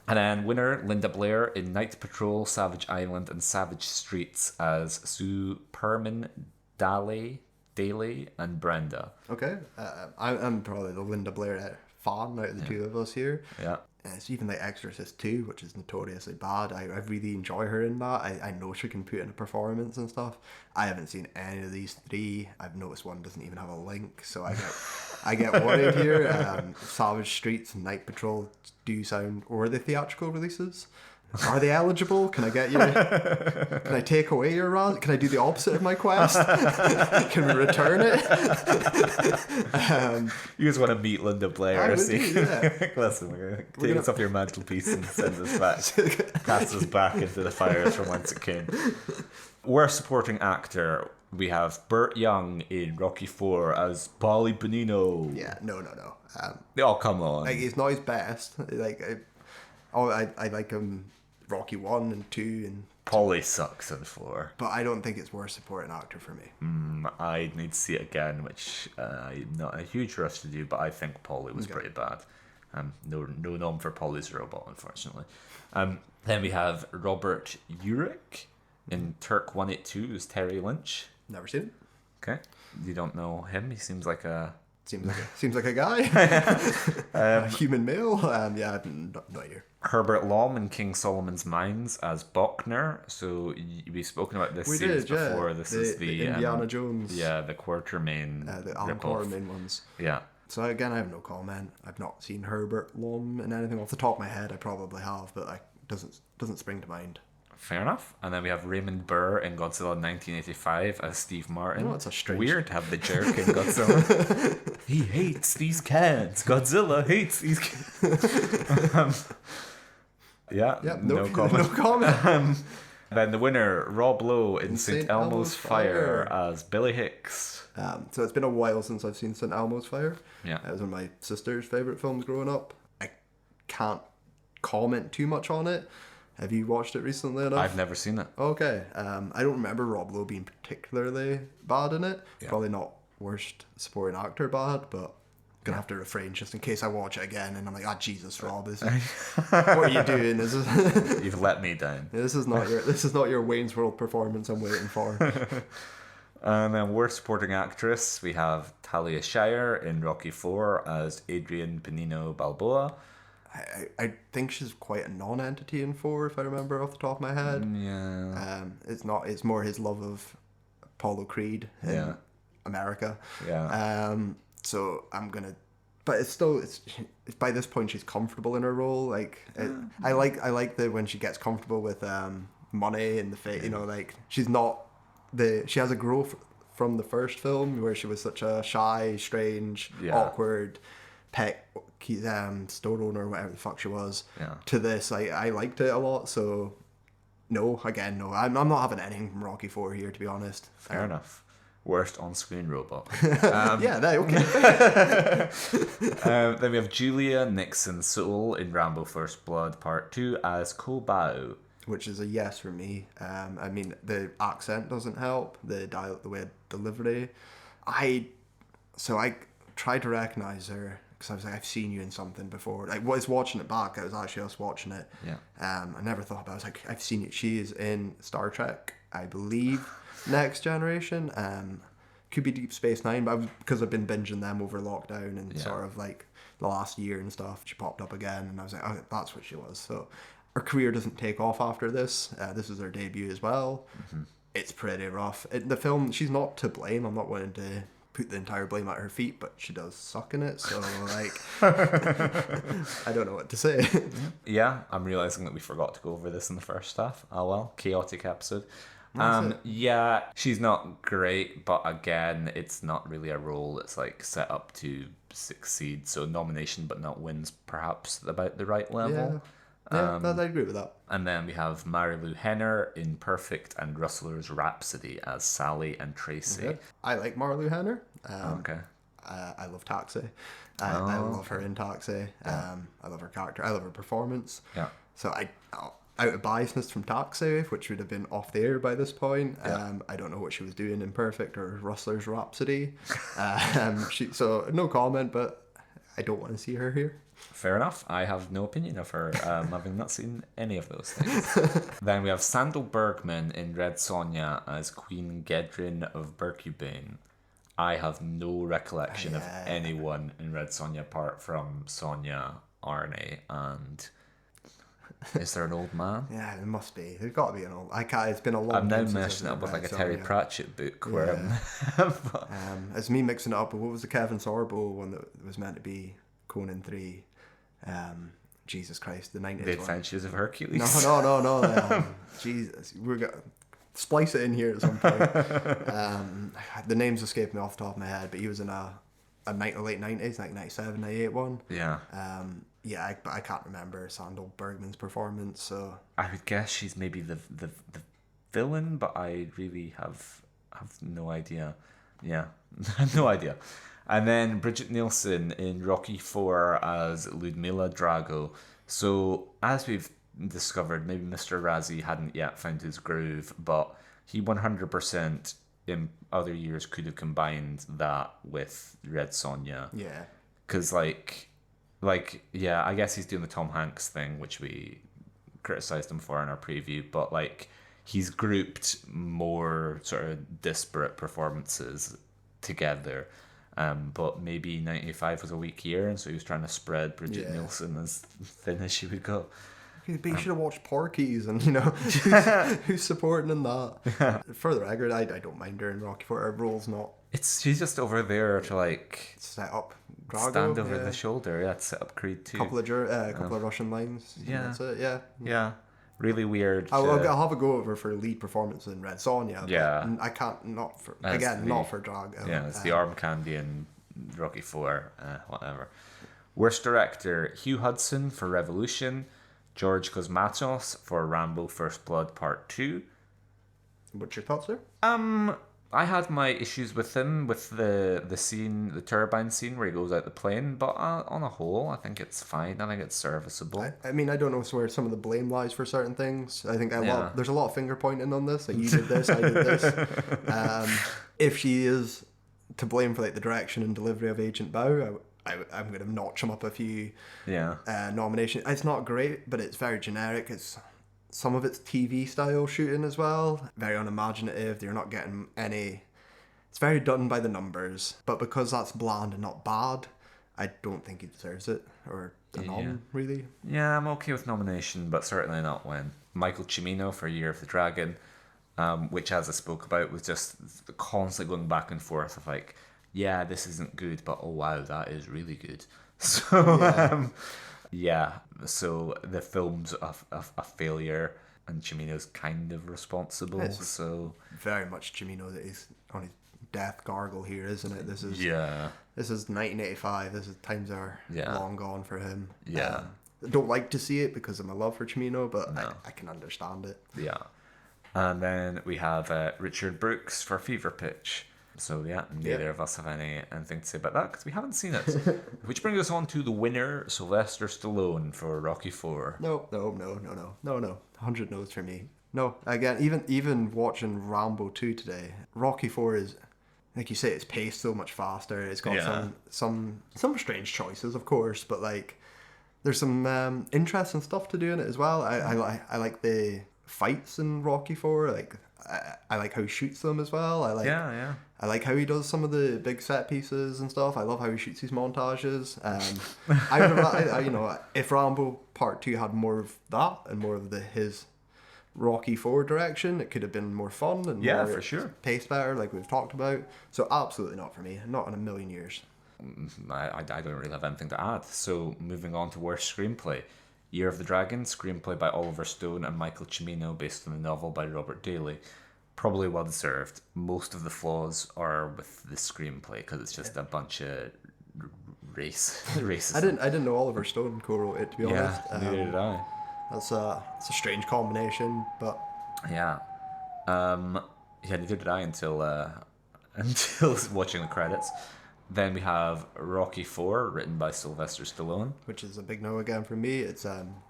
And then winner, Linda Blair in Night Patrol, Savage Island, and Savage Streets as Sue Perman Daly, and Brenda. Okay. I'm probably the Linda Blair fan out of the two of us here. Yeah. It's even like Exorcist 2, which is notoriously bad. I really enjoy her in that. I know she can put in a performance and stuff. I haven't seen any of these three. I've noticed one doesn't even have a link, so I get worried here. Savage Streets and Night Patrol do sound... Or are they theatrical releases? Are they eligible? Can I get you? Can I take away your Raz? Can I do the opposite of my quest? Can we return it? You just want to meet Linda Blair. Yeah. Listen, take us off your mantelpiece and send us back. Cast us back into the fires from whence it came. Worst supporting actor. We have Burt Young in Rocky IV as Paulie Bonino. Yeah, no. Oh, come on. Like, he's not his best. I like him Rocky 1 and 2 and... Paulie sucks in 4. But I don't think it's worst supporting actor for me. I need to see it again, which I'm not a huge rush to do, but I think Paulie was pretty bad. No nom for Paulie's Robot, unfortunately. Then we have Robert Urich in Turk 182 as Terry Lynch. Never seen it. Okay. You don't know him? He seems like a... Seems like a guy. A human male. Yeah, I have no idea. Herbert Lom in King Solomon's Mines as Bochner. So we've spoken about this series before. This is the Indiana Jones. Yeah, the Quartermain. The Alan Quartermain ones. Yeah. So again, I have no comment. I've not seen Herbert Lom in anything off the top of my head. I probably have, but it doesn't spring to mind. Fair enough. And then we have Raymond Burr in Godzilla 1985 as Steve Martin. Oh, it's a strange... Weird to have the jerk in Godzilla. He hates these cans. Godzilla hates these cans. No comment. No comment. Then the winner, Rob Lowe in St. Elmo's Fire as Billy Hicks. So it's been a while since I've seen St. Elmo's Fire. Yeah. It was one of my sister's favourite films growing up. I can't comment too much on it. Have you watched it recently enough? I've never seen it. Okay. I don't remember Rob Lowe being particularly bad in it. Yeah. Probably not worst supporting actor bad, but I'm going to have to refrain just in case I watch it again and I'm like, Jesus, Rob, what are you doing? You've let me down. This is not your Wayne's World performance I'm waiting for. And then worst supporting actress, we have Talia Shire in Rocky IV as Adrian Benigno Balboa. I think she's quite a non-entity in 4, if I remember off the top of my head. Yeah. It's more his love of Apollo Creed in America. Yeah. So I'm gonna, but it's by this point she's comfortable in her role. Like I like that when she gets comfortable with money and the fate. You know, like she has a growth from the first film where she was such a shy, strange, awkward pet store owner, whatever the fuck she was, to this. I liked it a lot, so no, I'm not having anything from Rocky 4 here, to be honest. Fair enough. Worst on-screen robot. Okay. Then we have Julia Nixon Soul in Rambo First Blood Part 2 as Ko Bao, which is a yes for me. I mean, the accent doesn't help, the way delivery. I tried to recognize her because I was like, I've seen you in something before. I was watching it back. I was actually just watching it. Yeah. I never thought about it. I was like, I've seen you. She is in Star Trek, I believe, Next Generation. Could be Deep Space Nine, but because I've been binging them over lockdown and sort of like the last year and stuff, she popped up again, and I was like, oh, that's what she was. So her career doesn't take off after this. This is her debut as well. Mm-hmm. It's pretty rough. The film, she's not to blame. I'm not wanting to put the entire blame at her feet, but she does suck in it, so like I don't know what to say. Yeah, I'm realizing that we forgot to go over this in the first half. Oh well, chaotic episode. Yeah, she's not great, but again, it's not really a role that's like set up to succeed, so nomination but not wins perhaps about the right level. I agree with that. And then we have Marilu Henner in Perfect and Rustler's Rhapsody as Sally and Tracy. Okay. I like Marilu Henner. Okay. I love Taxi. I love her in Taxi. I love her character. I love her performance. Yeah. So out of biasness from Taxi, which would have been off the air by this point, I don't know what she was doing in Perfect or Rustler's Rhapsody. So no comment, but I don't want to see her here. Fair enough. I have no opinion of her, having not seen any of those things. Then we have Sandal Bergman in Red Sonja as Queen Gedrin of Birkubane. I have no recollection of anyone in Red Sonja apart from Sonja Arnie, and is there an old man? Yeah, there must be. There's got to be an old. I can't. It's been a long I'm now time since messing I've up with read like a it, Terry yeah. Pratchett book where It's me mixing it up with what was the Kevin Sorbo one that was meant to be Conan 3. Jesus Christ, the 90s The one. Adventures of Hercules. No. Jesus, we're gonna splice it in here at some point. The names escape me off the top of my head, but he was in a late 90s, like 97, 98 one. Yeah. But I can't remember Sandal Bergman's performance, so I would guess she's maybe the villain, but I really have no idea. Yeah, no idea. And then Bridget Nielsen in Rocky IV as Ludmila Drago. So as we've discovered, maybe Mr. Razzie hadn't yet found his groove, but he 100% in other years could have combined that with Red Sonja. yeah. Because I guess he's doing the Tom Hanks thing, which we criticized him for in our preview, but like he's grouped more sort of disparate performances together. But maybe 95 was a weak year, and so he was trying to spread Bridget Nielsen as thin as she would go. But you should have watched Porky's and, who's supporting in that. For the record, I don't mind her in Rocky IV. Her role's not She's just over there to like set up Drago. stand over the shoulder, to set up Creed 2. Couple of Russian lines. Yeah. That's it, yeah. Yeah. Really weird. I'll have a go over for lead performance in Red Sonja. Yeah. But I can't, not for Drago. Yeah, it's the arm candy in Rocky IV, whatever. Worst director, Hugh Hudson for Revolution, George Cosmatos for Rambo First Blood Part 2. What's your thoughts there? I had my issues with him, with the scene, the turbine scene where he goes out the plane, but on a whole, I think it's fine. I think it's serviceable. I mean, I don't know where some of the blame lies for certain things. I think there's a lot of finger pointing on this. Like, you did this, I did this. If she is to blame for like the direction and delivery of Agent Bao, I'm going to notch him up a few nominations. It's not great, but it's very generic. Some of it's TV style shooting as well. Very unimaginative. You're not getting any... It's very done by the numbers. But because that's bland and not bad, I don't think he deserves it. Or a nom, really. Yeah, I'm okay with nomination, but certainly not win. Michael Cimino for Year of the Dragon, which, as I spoke about, was just constantly going back and forth of like, yeah, this isn't good, but oh wow, that is really good. So... so the film's a failure, and Cimino's kind of responsible. So very much Cimino that he's on his death gargle here, isn't it? This is 1985. Times are long gone for him. Yeah, I don't like to see it because of my love for Cimino, but I can understand it. Yeah, and then we have Richard Brooks for Fever Pitch. So neither of us have anything to say about that because we haven't seen it. Which brings us on to the winner, Sylvester Stallone for Rocky IV. No. 100 no's for me. No, again, even watching Rambo 2 today, Rocky IV is, like you say, it's paced so much faster. It's got some strange choices, of course, but like there's some interesting stuff to do in it as well. I like the fights in Rocky IV. Like I like how he shoots them as well. I like how he does some of the big set pieces and stuff. I love how he shoots these montages. If Rambo Part 2 had more of that and more of his Rocky IV direction, it could have been more fun and more for sure, paced better, like we've talked about. So absolutely not for me. Not in a million years. I don't really have anything to add. So moving on to worst screenplay. Year of the Dragon, screenplay by Oliver Stone and Michael Cimino, based on the novel by Robert Daley. Probably well deserved. Most of the flaws are with the screenplay because it's just a bunch of racism. I didn't know Oliver Stone co-wrote it, to be honest. Neither did I. It's a strange combination, but neither did I until watching the credits. Then we have Rocky IV, written by Sylvester Stallone, which is a big no again for me. It's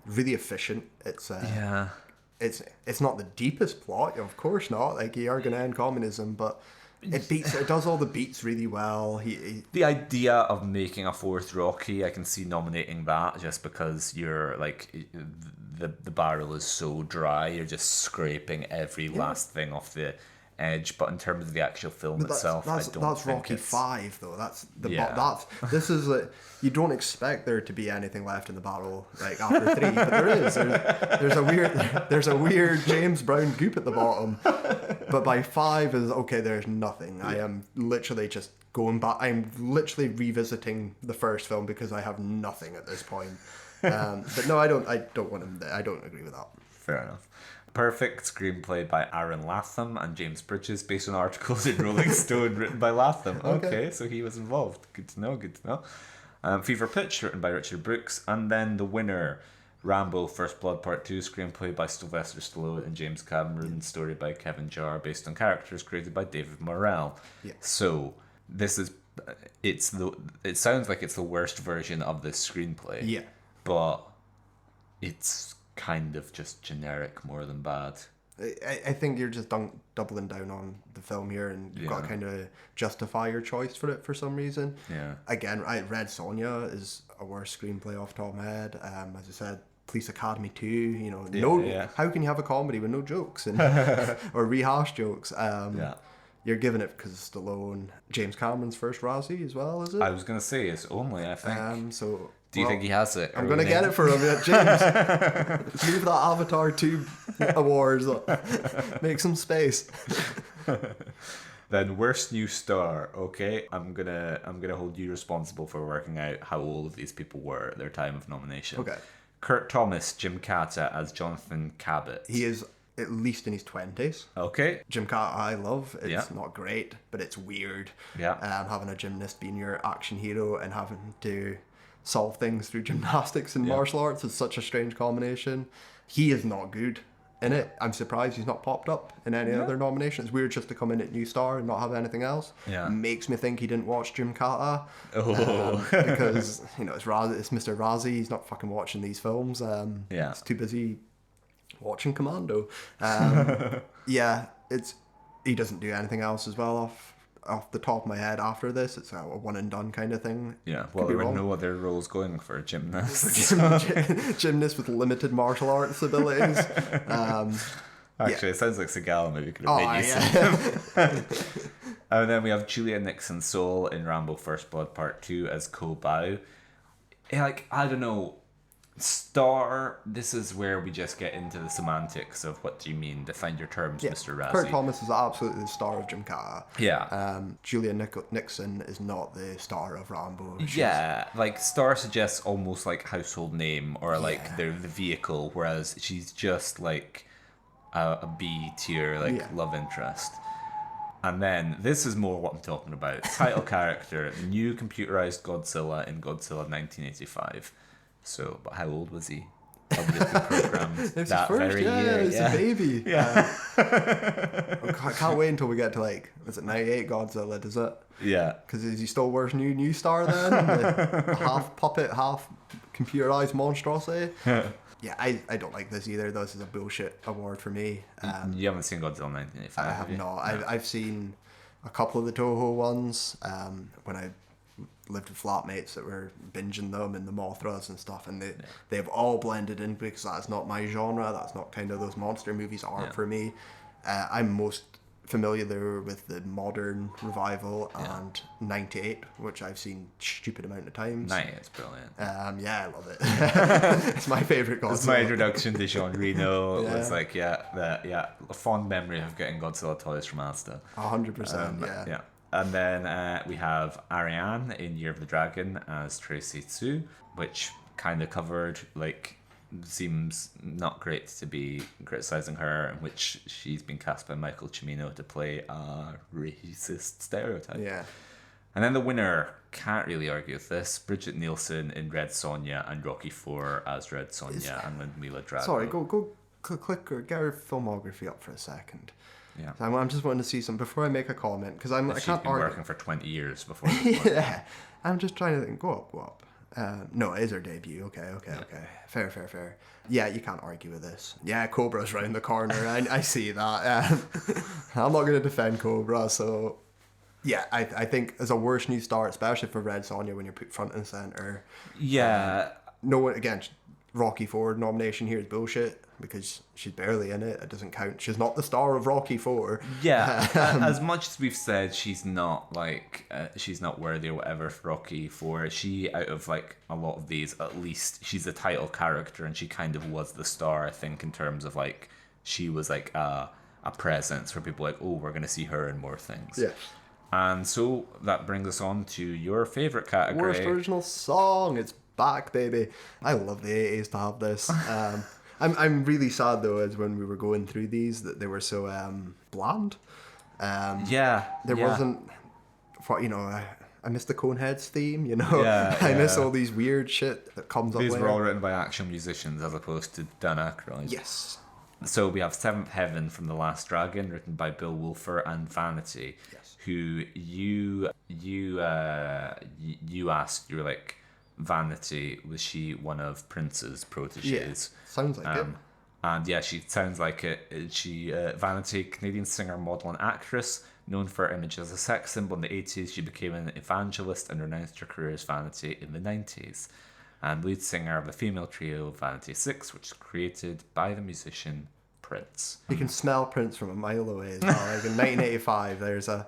really efficient. It's not the deepest plot, of course not. Like, you are going to end communism, but it does all the beats really well. The idea of making a fourth Rocky, I can see nominating that just because you're like the barrel is so dry, you're just scraping every last thing off the edge, but in terms of the actual film itself, I don't that's think Rocky it's... 5 though. That's the Yeah. this is like, you don't expect there to be anything left in the barrel like after 3, but there is. There's a weird James Brown goop at the bottom, but by 5 is okay. There's nothing. I am literally just going back. I'm literally revisiting the first film because I have nothing at this point. But no, I don't want him there. I don't agree with that. Fair enough. Perfect screenplay by Aaron Latham and James Bridges, based on articles in Rolling Stone written by Latham. Okay, so he was involved. Good to know. Fever Pitch, written by Richard Brooks. And then The Winner, Rambo First Blood Part 2, screenplay by Sylvester Stallone and James Cameron, story by Kevin Jarre, based on characters created by David Morrell. Yeah. So this is... it sounds like it's the worst version of this screenplay. Yeah. But it's kind of just generic more than bad. I think you're just doubling down on the film here, and you've got to kind of justify your choice for it for some reason. Yeah. Again, Red Sonja is a worse screenplay off the top of my head. As I said, Police Academy 2, you know, how can you have a comedy with no jokes and or rehash jokes? You're giving it because it's Stallone. James Cameron's first Razzie as well, is it? I was going to say it's only, I think. Do you think he has it? I'm going to get it for him, James. Leave that Avatar 2 awards. Make some space. Then worst new star. Okay, I'm gonna hold you responsible for working out how old these people were at their time of nomination. Okay. Kurt Thomas, Jim Carter as Jonathan Cabot. He is at least in his 20s. Okay. Jim Carter I love. It's not great, but it's weird. Yeah. Having a gymnast being your action hero and having to solve things through gymnastics and martial arts is such a strange combination. He is not good in it. I'm surprised he's not popped up in any other nomination. It's weird just to come in at new star and not have anything else. Yeah. Makes me think he didn't watch Jim Carter. Oh. Because, you know, it's Mr. Razzie. He's not fucking watching these films. He's too busy watching Commando. He doesn't do anything else as well off the top of my head after this. It's a one and done kind of thing. Yeah, well, there were no other roles going for a gymnast. Gymnast with limited martial arts abilities. Actually, it sounds like Seagal maybe could have made use of him. And then we have Julia Nixon-Soul in Rambo First Blood Part 2 as Ko Bao. I don't know, star, this is where we just get into the semantics of what do you mean, define your terms, Mr. Razzie. Kurt Thomas is absolutely the star of Jim Carter. Yeah. Julia Nixon is not the star of Rambo. Star suggests almost like household name or like they're the vehicle, whereas she's just like a B tier love interest. And then this is more what I'm talking about. Title character, new computerized Godzilla in Godzilla 1985. So, but how old was he? Obviously programmed that very year. It's a baby. Yeah. I can't wait until we get to is it 98 Godzilla, does it? Yeah. Because is he still wears new star then? The half puppet, half computerized monstrosity? I don't like this either. This is a bullshit award for me. You haven't seen Godzilla 1985, I have not. No. I've seen a couple of the Toho ones when I lived with flatmates that were binging them and the Mothras and stuff, and they've all blended in because that's not my genre. That's not kind of those monster movies aren't for me. I'm most familiar with the modern revival and 98, which I've seen stupid amount of times. 98 is brilliant. I love it. It's my favourite Godzilla. It's my introduction to Jean Reno. It was a fond memory of getting Godzilla toys from Asda. 100%, yeah. And then we have Ariane in Year of the Dragon as Tracy Tsu, which kind of covered, seems not great to be criticising her, in which she's been cast by Michael Cimino to play a racist stereotype. Yeah. And then the winner, can't really argue with this, Bridget Nielsen in Red Sonja and Rocky IV as Red Sonja and Ludmila Drago. Sorry, go click or get her filmography up for a second. Yeah. I'm just wanting to see some before I make a comment because I can't She's been argue. working for 20 years before. Yeah, I'm just trying to think. Go up. No, it is her debut. Okay. Fair. Yeah, you can't argue with this. Yeah, Cobra's round the corner. I see that. I'm not going to defend Cobra, so yeah, I think as a worst new start, especially for Red Sonja when you're put front and center. Yeah. No one again. Rocky IV nomination here is bullshit. because she's barely in it. It doesn't count. She's not the star of Rocky 4. Yeah, as much as we've said she's not like she's not worthy or whatever for Rocky 4, she, out of like a lot of these, at least she's a title character, and she kind of was the star, I think, in terms of like she was like a presence where people were like, oh, we're going to see her in more things. Yeah. And so that brings us on to your favourite category. Worst original song. It's back, baby. I love the 80s to have this. I'm really sad though, as when we were going through these, that they were so bland. There wasn't, you know, I miss the Coneheads theme, you know. I miss all these weird shit that comes up. These later. were all written by actual musicians as opposed to Dan Aykroyd. Yes. So we have Seventh Heaven from The Last Dragon, written by Bill Wolfer, and Vanity, who you asked, you were like, Vanity, was she one of Prince's proteges? Yeah, sounds like it. And yeah, she sounds like it. She Vanity, Canadian singer, model, and actress, known for her image as a sex symbol in the 80s. She became an evangelist and renounced her career as Vanity in the 90s. And lead singer of the female trio Vanity Six, which was created by the musician Prince. You can smell Prince from a mile away as well. Like in 1985, there's a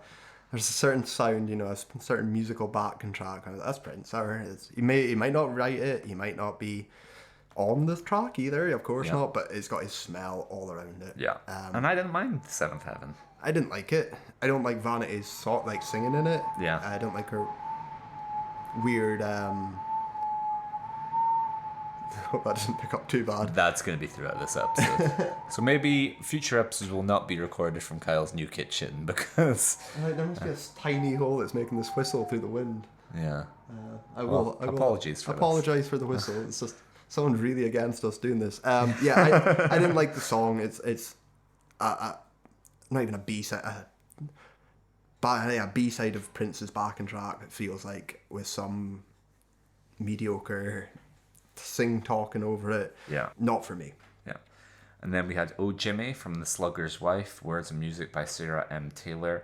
certain sound, you know, a certain musical backing track. That's Prince. He might not write it. He might not be on the track either. Of course not. But it's got his smell all around it. Yeah. And I didn't mind Seventh Heaven. I didn't like it. I don't like Vanity's sort like singing in it. Yeah. I don't like her weird. Hope that doesn't pick up too bad. That's going to be throughout this episode. So maybe future episodes will not be recorded from Kyle's new kitchen because... there must be a tiny hole that's making this whistle through the wind. Yeah. I will apologies for apologise for the whistle. It's just someone's really against us doing this. I didn't like the song. It's not even a B-side. A B-side of Prince's backing track, it feels like, with some mediocre... sing talking over it. Yeah. Not for me. Yeah. And then we had Oh Jimmy from The Slugger's Wife, words and music by Sarah M. Taylor,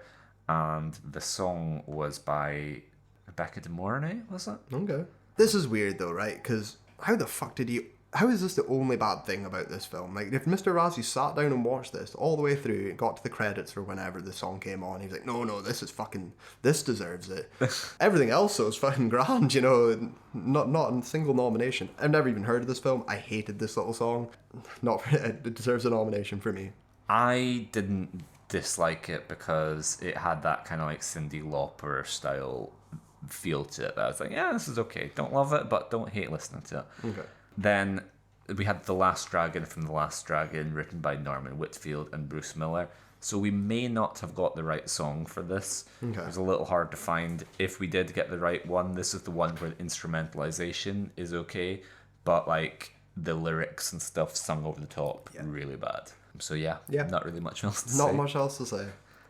and the song was by Rebecca De Mornay, was it? Okay. This is weird though, right? Because how is this the only bad thing about this film? Like, if Mr. Razzie sat down and watched this all the way through and got to the credits for whenever the song came on, he was like, no, this deserves it. Everything else though is fucking grand, you know, not a single nomination. I've never even heard of this film. I hated this little song. It deserves a nomination for me. I didn't dislike it because it had that kind of like Cyndi Lauper style feel to it. That I was like, yeah, this is okay. Don't love it, but don't hate listening to it. Okay. Then we had The Last Dragon from The Last Dragon, written by Norman Whitfield and Bruce Miller. So we may not have got the right song for this. Okay. It was a little hard to find. If we did get the right one, this is the one where the instrumentalization is okay, but like the lyrics and stuff sung over the top, really bad. So yeah, not really much else to say. Not much else to say.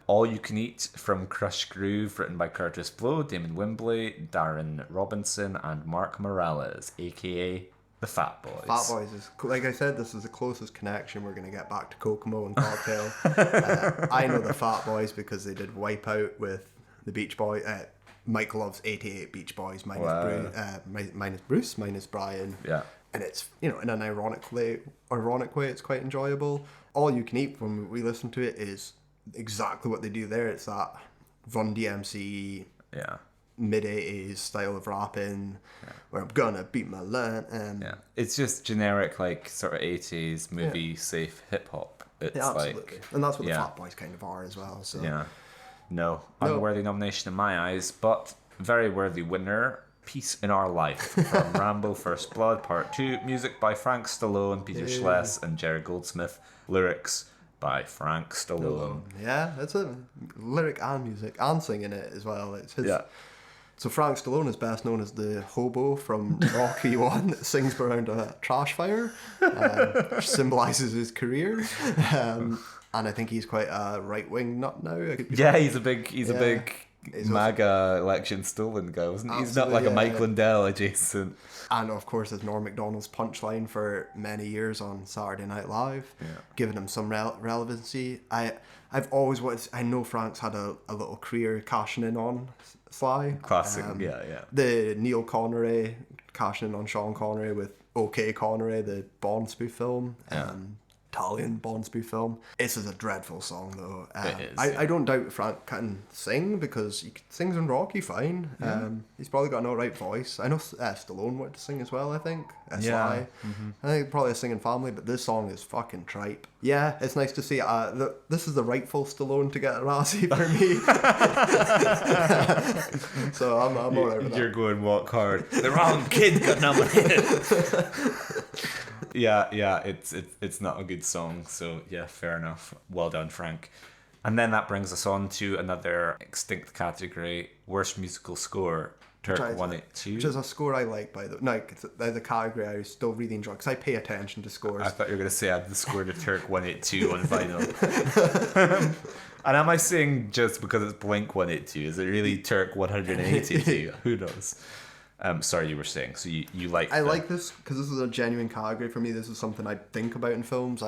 All You Can Eat from Crush Groove, written by Curtis Blow, Damon Wembley, Darren Robinson, and Mark Morales, aka the Fat Boys. Fat Boys is, like I said, this is the closest connection we're going to get back to Kokomo and Cocktail. I know the Fat Boys because they did Wipeout with the Beach Boys. Mike loves 88 Beach Boys minus Bruce, minus Brian. Yeah. And it's, you know, in an ironic way, it's quite enjoyable. All You Can Eat, when we listen to it, is exactly what they do there. It's that Run DMC mid-80s style of rapping where I'm gonna beat my line. It's just generic, like, sort of 80s movie safe hip-hop. It's absolutely. And that's what the Fat Boys kind of are as well. So no unworthy nomination in my eyes, but very worthy winner, Peace in Our Life from Rambo First Blood Part 2, music by Frank Stallone, Peter Schless, and Jerry Goldsmith, lyrics by Frank Stallone. Yeah, that's a lyric and music and singing it as well. It's his. So Frank Stallone is best known as the hobo from Rocky 1 that sings around a trash fire, which symbolises his career. And I think he's quite a right-wing nut now. He's a big MAGA election stolen guy, wasn't he? He's not like a Mike Lindell adjacent. And of course, there's Norm Macdonald's punchline for many years on Saturday Night Live, giving him some relevancy. I've always wanted. I know Frank's had a little career cashing in on Sly. Classic, The Neil Connery cashing in on Sean Connery with OK Connery, the Bond spoof film. Italian Bond spoof film. This is a dreadful song though. It is, I don't doubt Frank can sing because he sings in Rocky fine. He's probably got an alright voice. I know Stallone wanted to sing as well, I think. Sly. I think probably a singing family, but this song is fucking tripe. Yeah, it's nice to see. This is the rightful Stallone to get a Razzie for me. So I'm alright with that. You're going walk hard. The wrong kid got nominated. Yeah, it's not a good song, so yeah, fair enough. Well done, Frank. And then that brings us on to another extinct category, worst musical score. Turk 182. Which is a score I like, by the way. No, there's a category I still really enjoy because I pay attention to scores. I thought you were going to say I had the score to Turk 182 on vinyl. And am I saying just because it's Blink 182? Is it really Turk 182? Who knows? Sorry, you were saying. So you like... I like this because this is a genuine category for me. This is something I think about in films.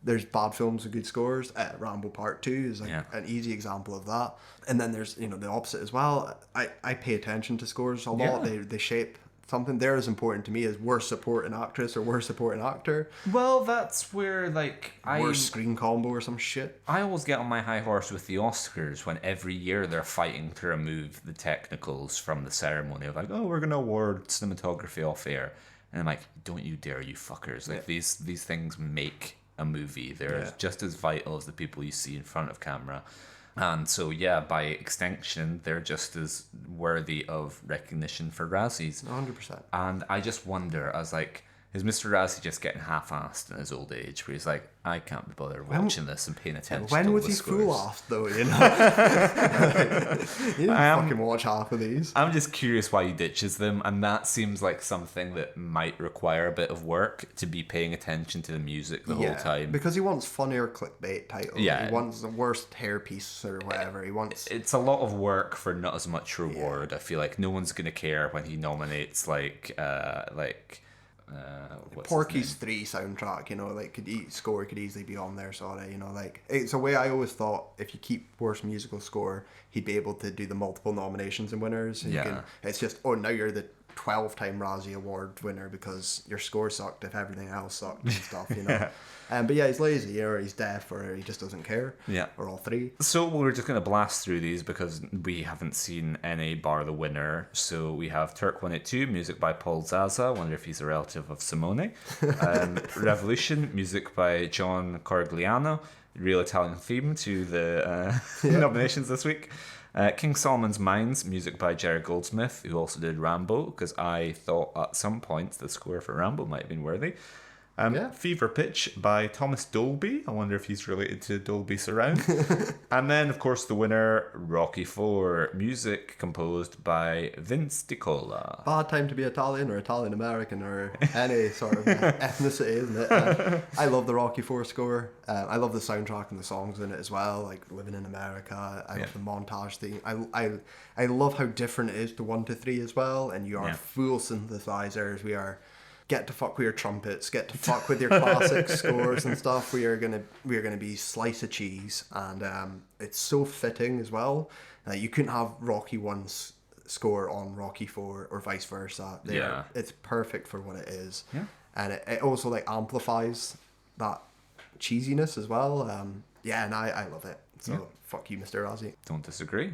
There's bad films with good scores. Rambo Part 2 is an easy example of that. And then there's the opposite as well. I pay attention to scores a lot. They shape something. They're as important to me as worst supporting actress or worst supporting actor. Well, that's where worst screen combo or some shit. I always get on my high horse with the Oscars when every year they're fighting to remove the technicals from the ceremony of we're going to award cinematography off air. And I'm like, don't you dare, you fuckers. These things make a movie. They're just as vital as the people you see in front of camera. And so, by extension, they're just as worthy of recognition for Razzies. 100%. And I just wonder, is Mr. Razzie just getting half-assed in his old age, where he's like, I can't be bothered watching this and paying attention to all the When was he scores. full-assed, though, you didn't fucking watch half of these. I'm just curious why he ditches them, and that seems like something that might require a bit of work, to be paying attention to the music the whole time. Because he wants funnier clickbait titles. Yeah. He wants the worst hairpiece or whatever. He wants... It's a lot of work for not as much reward. I feel like no one's going to care when he nominates, Porky's 3 soundtrack, score could easily be on there, it's a way I always thought if you keep worst musical score, he'd be able to do the multiple nominations and winners. It's just, now you're the 12-time Razzie Award winner because your score sucked if everything else sucked and stuff, But he's lazy, or he's deaf, or he just doesn't care. Yeah. Or all three. So we're just going to blast through these because we haven't seen any bar the winner. So we have Turk 182, music by Paul Zaza. I wonder if he's a relative of Simone. Revolution, music by John Corigliano. Real Italian theme to the nominations this week. King Solomon's Mines, music by Jerry Goldsmith, who also did Rambo, because I thought at some point the score for Rambo might have been worthy. Fever Pitch by Thomas Dolby. I wonder if he's related to Dolby Surround. And then, of course, the winner, Rocky IV, music composed by Vince DiCola. Bad time to be Italian or Italian American or any sort of ethnicity, isn't it? I love the Rocky IV score. I love the soundtrack and the songs in it as well, like Living in America. I love the montage thing. I love how different it is to 1 to 3 as well. And you are full synthesizers. We are... Get to fuck with your trumpets, get to fuck with your classic scores and stuff. We are gonna be slice of cheese, and it's so fitting as well. You couldn't have Rocky 1's score on Rocky 4 or vice versa. It's perfect for what it is, and it also amplifies that cheesiness as well. And I love it. So fuck you, Mr. Razzie. Don't disagree.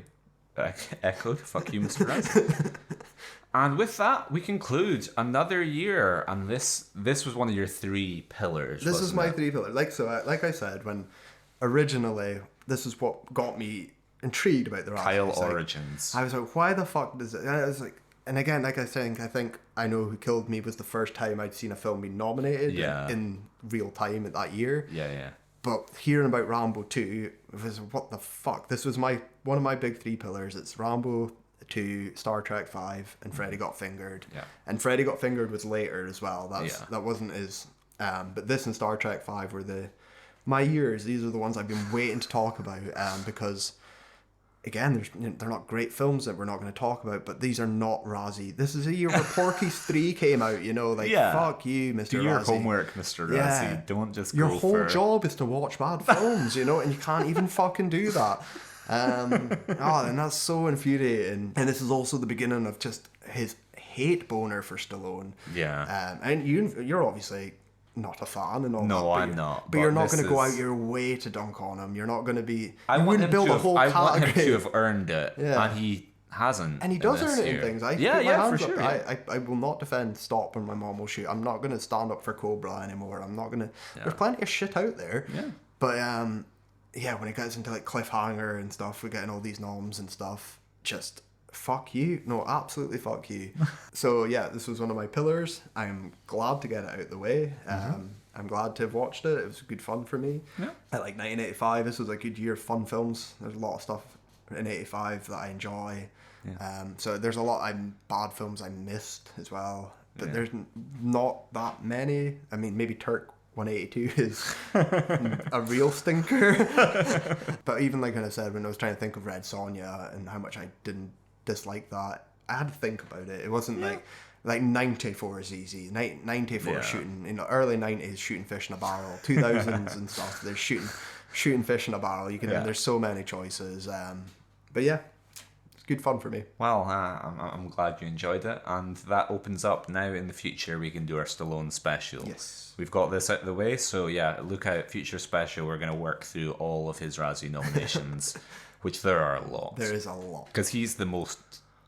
Echoed. Fuck you, Mr. Razzie. And with that, we conclude another year. And this was one of your 3 pillars. This is my 3 pillars. Like I said, when originally this is what got me intrigued about the Razzies. Kyle Origins. I was like, why the fuck does it? And I was like, and again, I think I Know Who Killed Me was the first time I'd seen a film be nominated in real time at that year. Yeah. But hearing about Rambo 2 was what the fuck. This was one of my big 3 pillars. It's Rambo 2, Star Trek 5, and Freddy Got Fingered. Yeah. And Freddy Got Fingered was later as well. That wasn't as... but this and Star Trek 5 were my years. These are the ones I've been waiting to talk about because... Again, they're not great films that we're not going to talk about, but these are not Razzie. This is a year where Porky's 3 came out, fuck you, Mr. Razzie. Do your homework, Mr. Razzie. Yeah. Don't just Your whole job is to watch bad films, and you can't even fucking do that. And that's so infuriating. And this is also the beginning of just his hate boner for Stallone. Yeah. And you're obviously not a fan and all No, that. No, I'm not. But you're not going to go out your way to dunk on him. You're not going to be... I you want wouldn't build a whole I category. want him to have earned it, Yeah. and he hasn't. And he does earn it year. in things. I put my hands up. I will not defend Stop and My Mom Will Shoot. I'm not going to stand up for Cobra anymore. I'm not going to... Yeah. There's plenty of shit out there. Yeah. But, yeah, when it gets into, like, Cliffhanger and stuff, we're getting all these noms and stuff. Just... fuck you. No, absolutely fuck you. So yeah, this was one of my pillars. I'm glad to get it out of the way. I'm glad to have watched it. It was good fun for me. Yeah. I like 1985. This was a good year of fun films. There's a lot of stuff in 85 that I enjoy. Yeah. So there's a lot of bad films I missed as well. But there's not that many. I mean, maybe Turk 182 is a real stinker. But even like I said, when I was trying to think of Red Sonja and how much I didn't dislike that, I had to think about it. It wasn't like 94 is easy. 94 shooting, early 90s shooting fish in a barrel, 2000s and stuff. They're shooting fish in a barrel. You can there's so many choices. But yeah, it's good fun for me. Well, I'm glad you enjoyed it, and that opens up now. In the future, we can do our Stallone special. Yes, we've got this out of the way, so yeah, look out, future special. We're going to work through all of his Razzie nominations. Which there are a lot. There is a lot. Because he's the most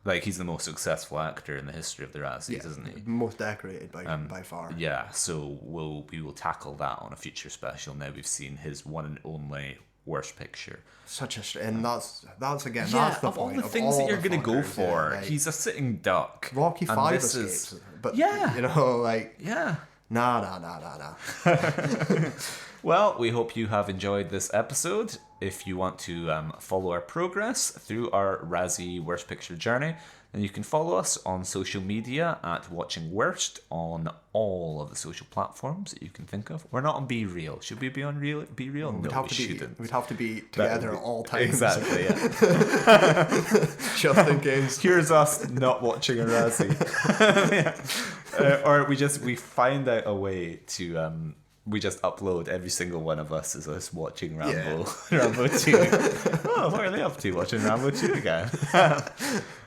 successful actor in the history of the Razzies, isn't he? Most decorated by far. Yeah, so we will tackle that on a future special. Now we've seen his one and only worst picture. And that's again, yeah, that's the of point. All the things that you're going to go for, like, he's a sitting duck. Rocky 5 escapes. But, like... Yeah. Nah. Well, we hope you have enjoyed this episode. If you want to follow our progress through our Razzie Worst Picture journey, then you can follow us on social media at Watching Worst on all of the social platforms that you can think of. We're not on Be Real. Should we be on Be Real? No, we shouldn't. We'd have to be together at all times. Exactly, yeah. Just in case. Here's us not watching a Razzie. Or we find out a way to... we just upload every single one of us as us watching Rambo 2. Oh, what are they up to? Watching Rambo 2 again.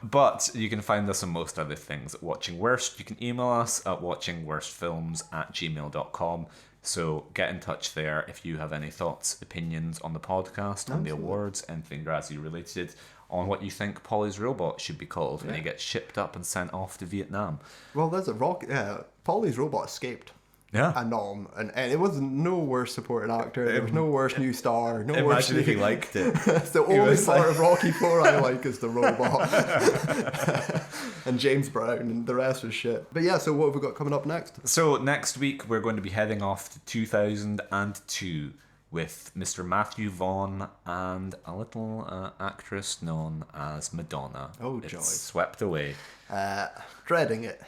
But you can find us on most other things at Watching Worst. You can email us at watchingworstfilms@gmail.com. So get in touch there if you have any thoughts, opinions on the podcast, on the awards, anything Razzie related, on what you think Paulie's robot should be called when he gets shipped up and sent off to Vietnam. Well, there's a rock. Paulie's robot escaped. Yeah. And it was no worse supporting actor. There was no worse new star. No worse. Imagine if he liked it. It's the only part of Rocky 4 I like is the robot. And James Brown, and the rest was shit. But yeah, so what have we got coming up next? So next week we're going to be heading off to 2002 with Mr. Matthew Vaughn and a little actress known as Madonna. Oh, joy. It's Swept Away. Dreading it.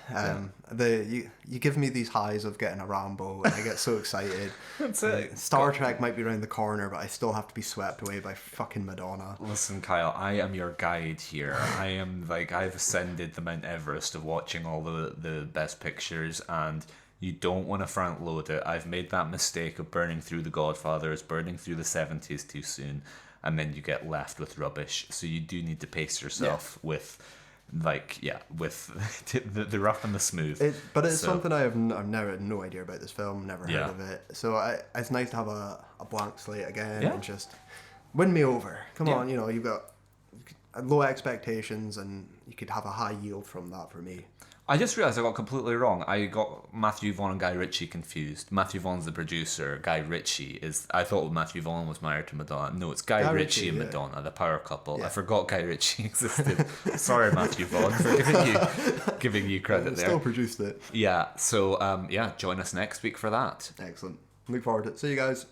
You give me these highs of getting a Rambo and I get so excited. That's it. Star Trek might be around the corner, but I still have to be swept away by fucking Madonna. Listen, Kyle, I am your guide here. I've ascended the Mount Everest of watching all the best pictures, and you don't want to front load it. I've made that mistake of burning through The Godfathers, burning through the 70s too soon, and then you get left with rubbish. So you do need to pace yourself with the rough and the smooth. But it's something I've never had no idea about this film, never heard of it. So it's nice to have a blank slate again and just win me over. Come on, you've got low expectations and you could have a high yield from that for me. I just realised I got completely wrong. I got Matthew Vaughn and Guy Ritchie confused. Matthew Vaughn's the producer. Guy Ritchie is... I thought Matthew Vaughn was married to Madonna. No, it's Guy Ritchie and Madonna, the power couple. Yeah. I forgot Guy Ritchie existed. Sorry, Matthew Vaughn, for giving you credit there. Still produced it. Yeah, so join us next week for that. Excellent. Look forward to it. See you guys.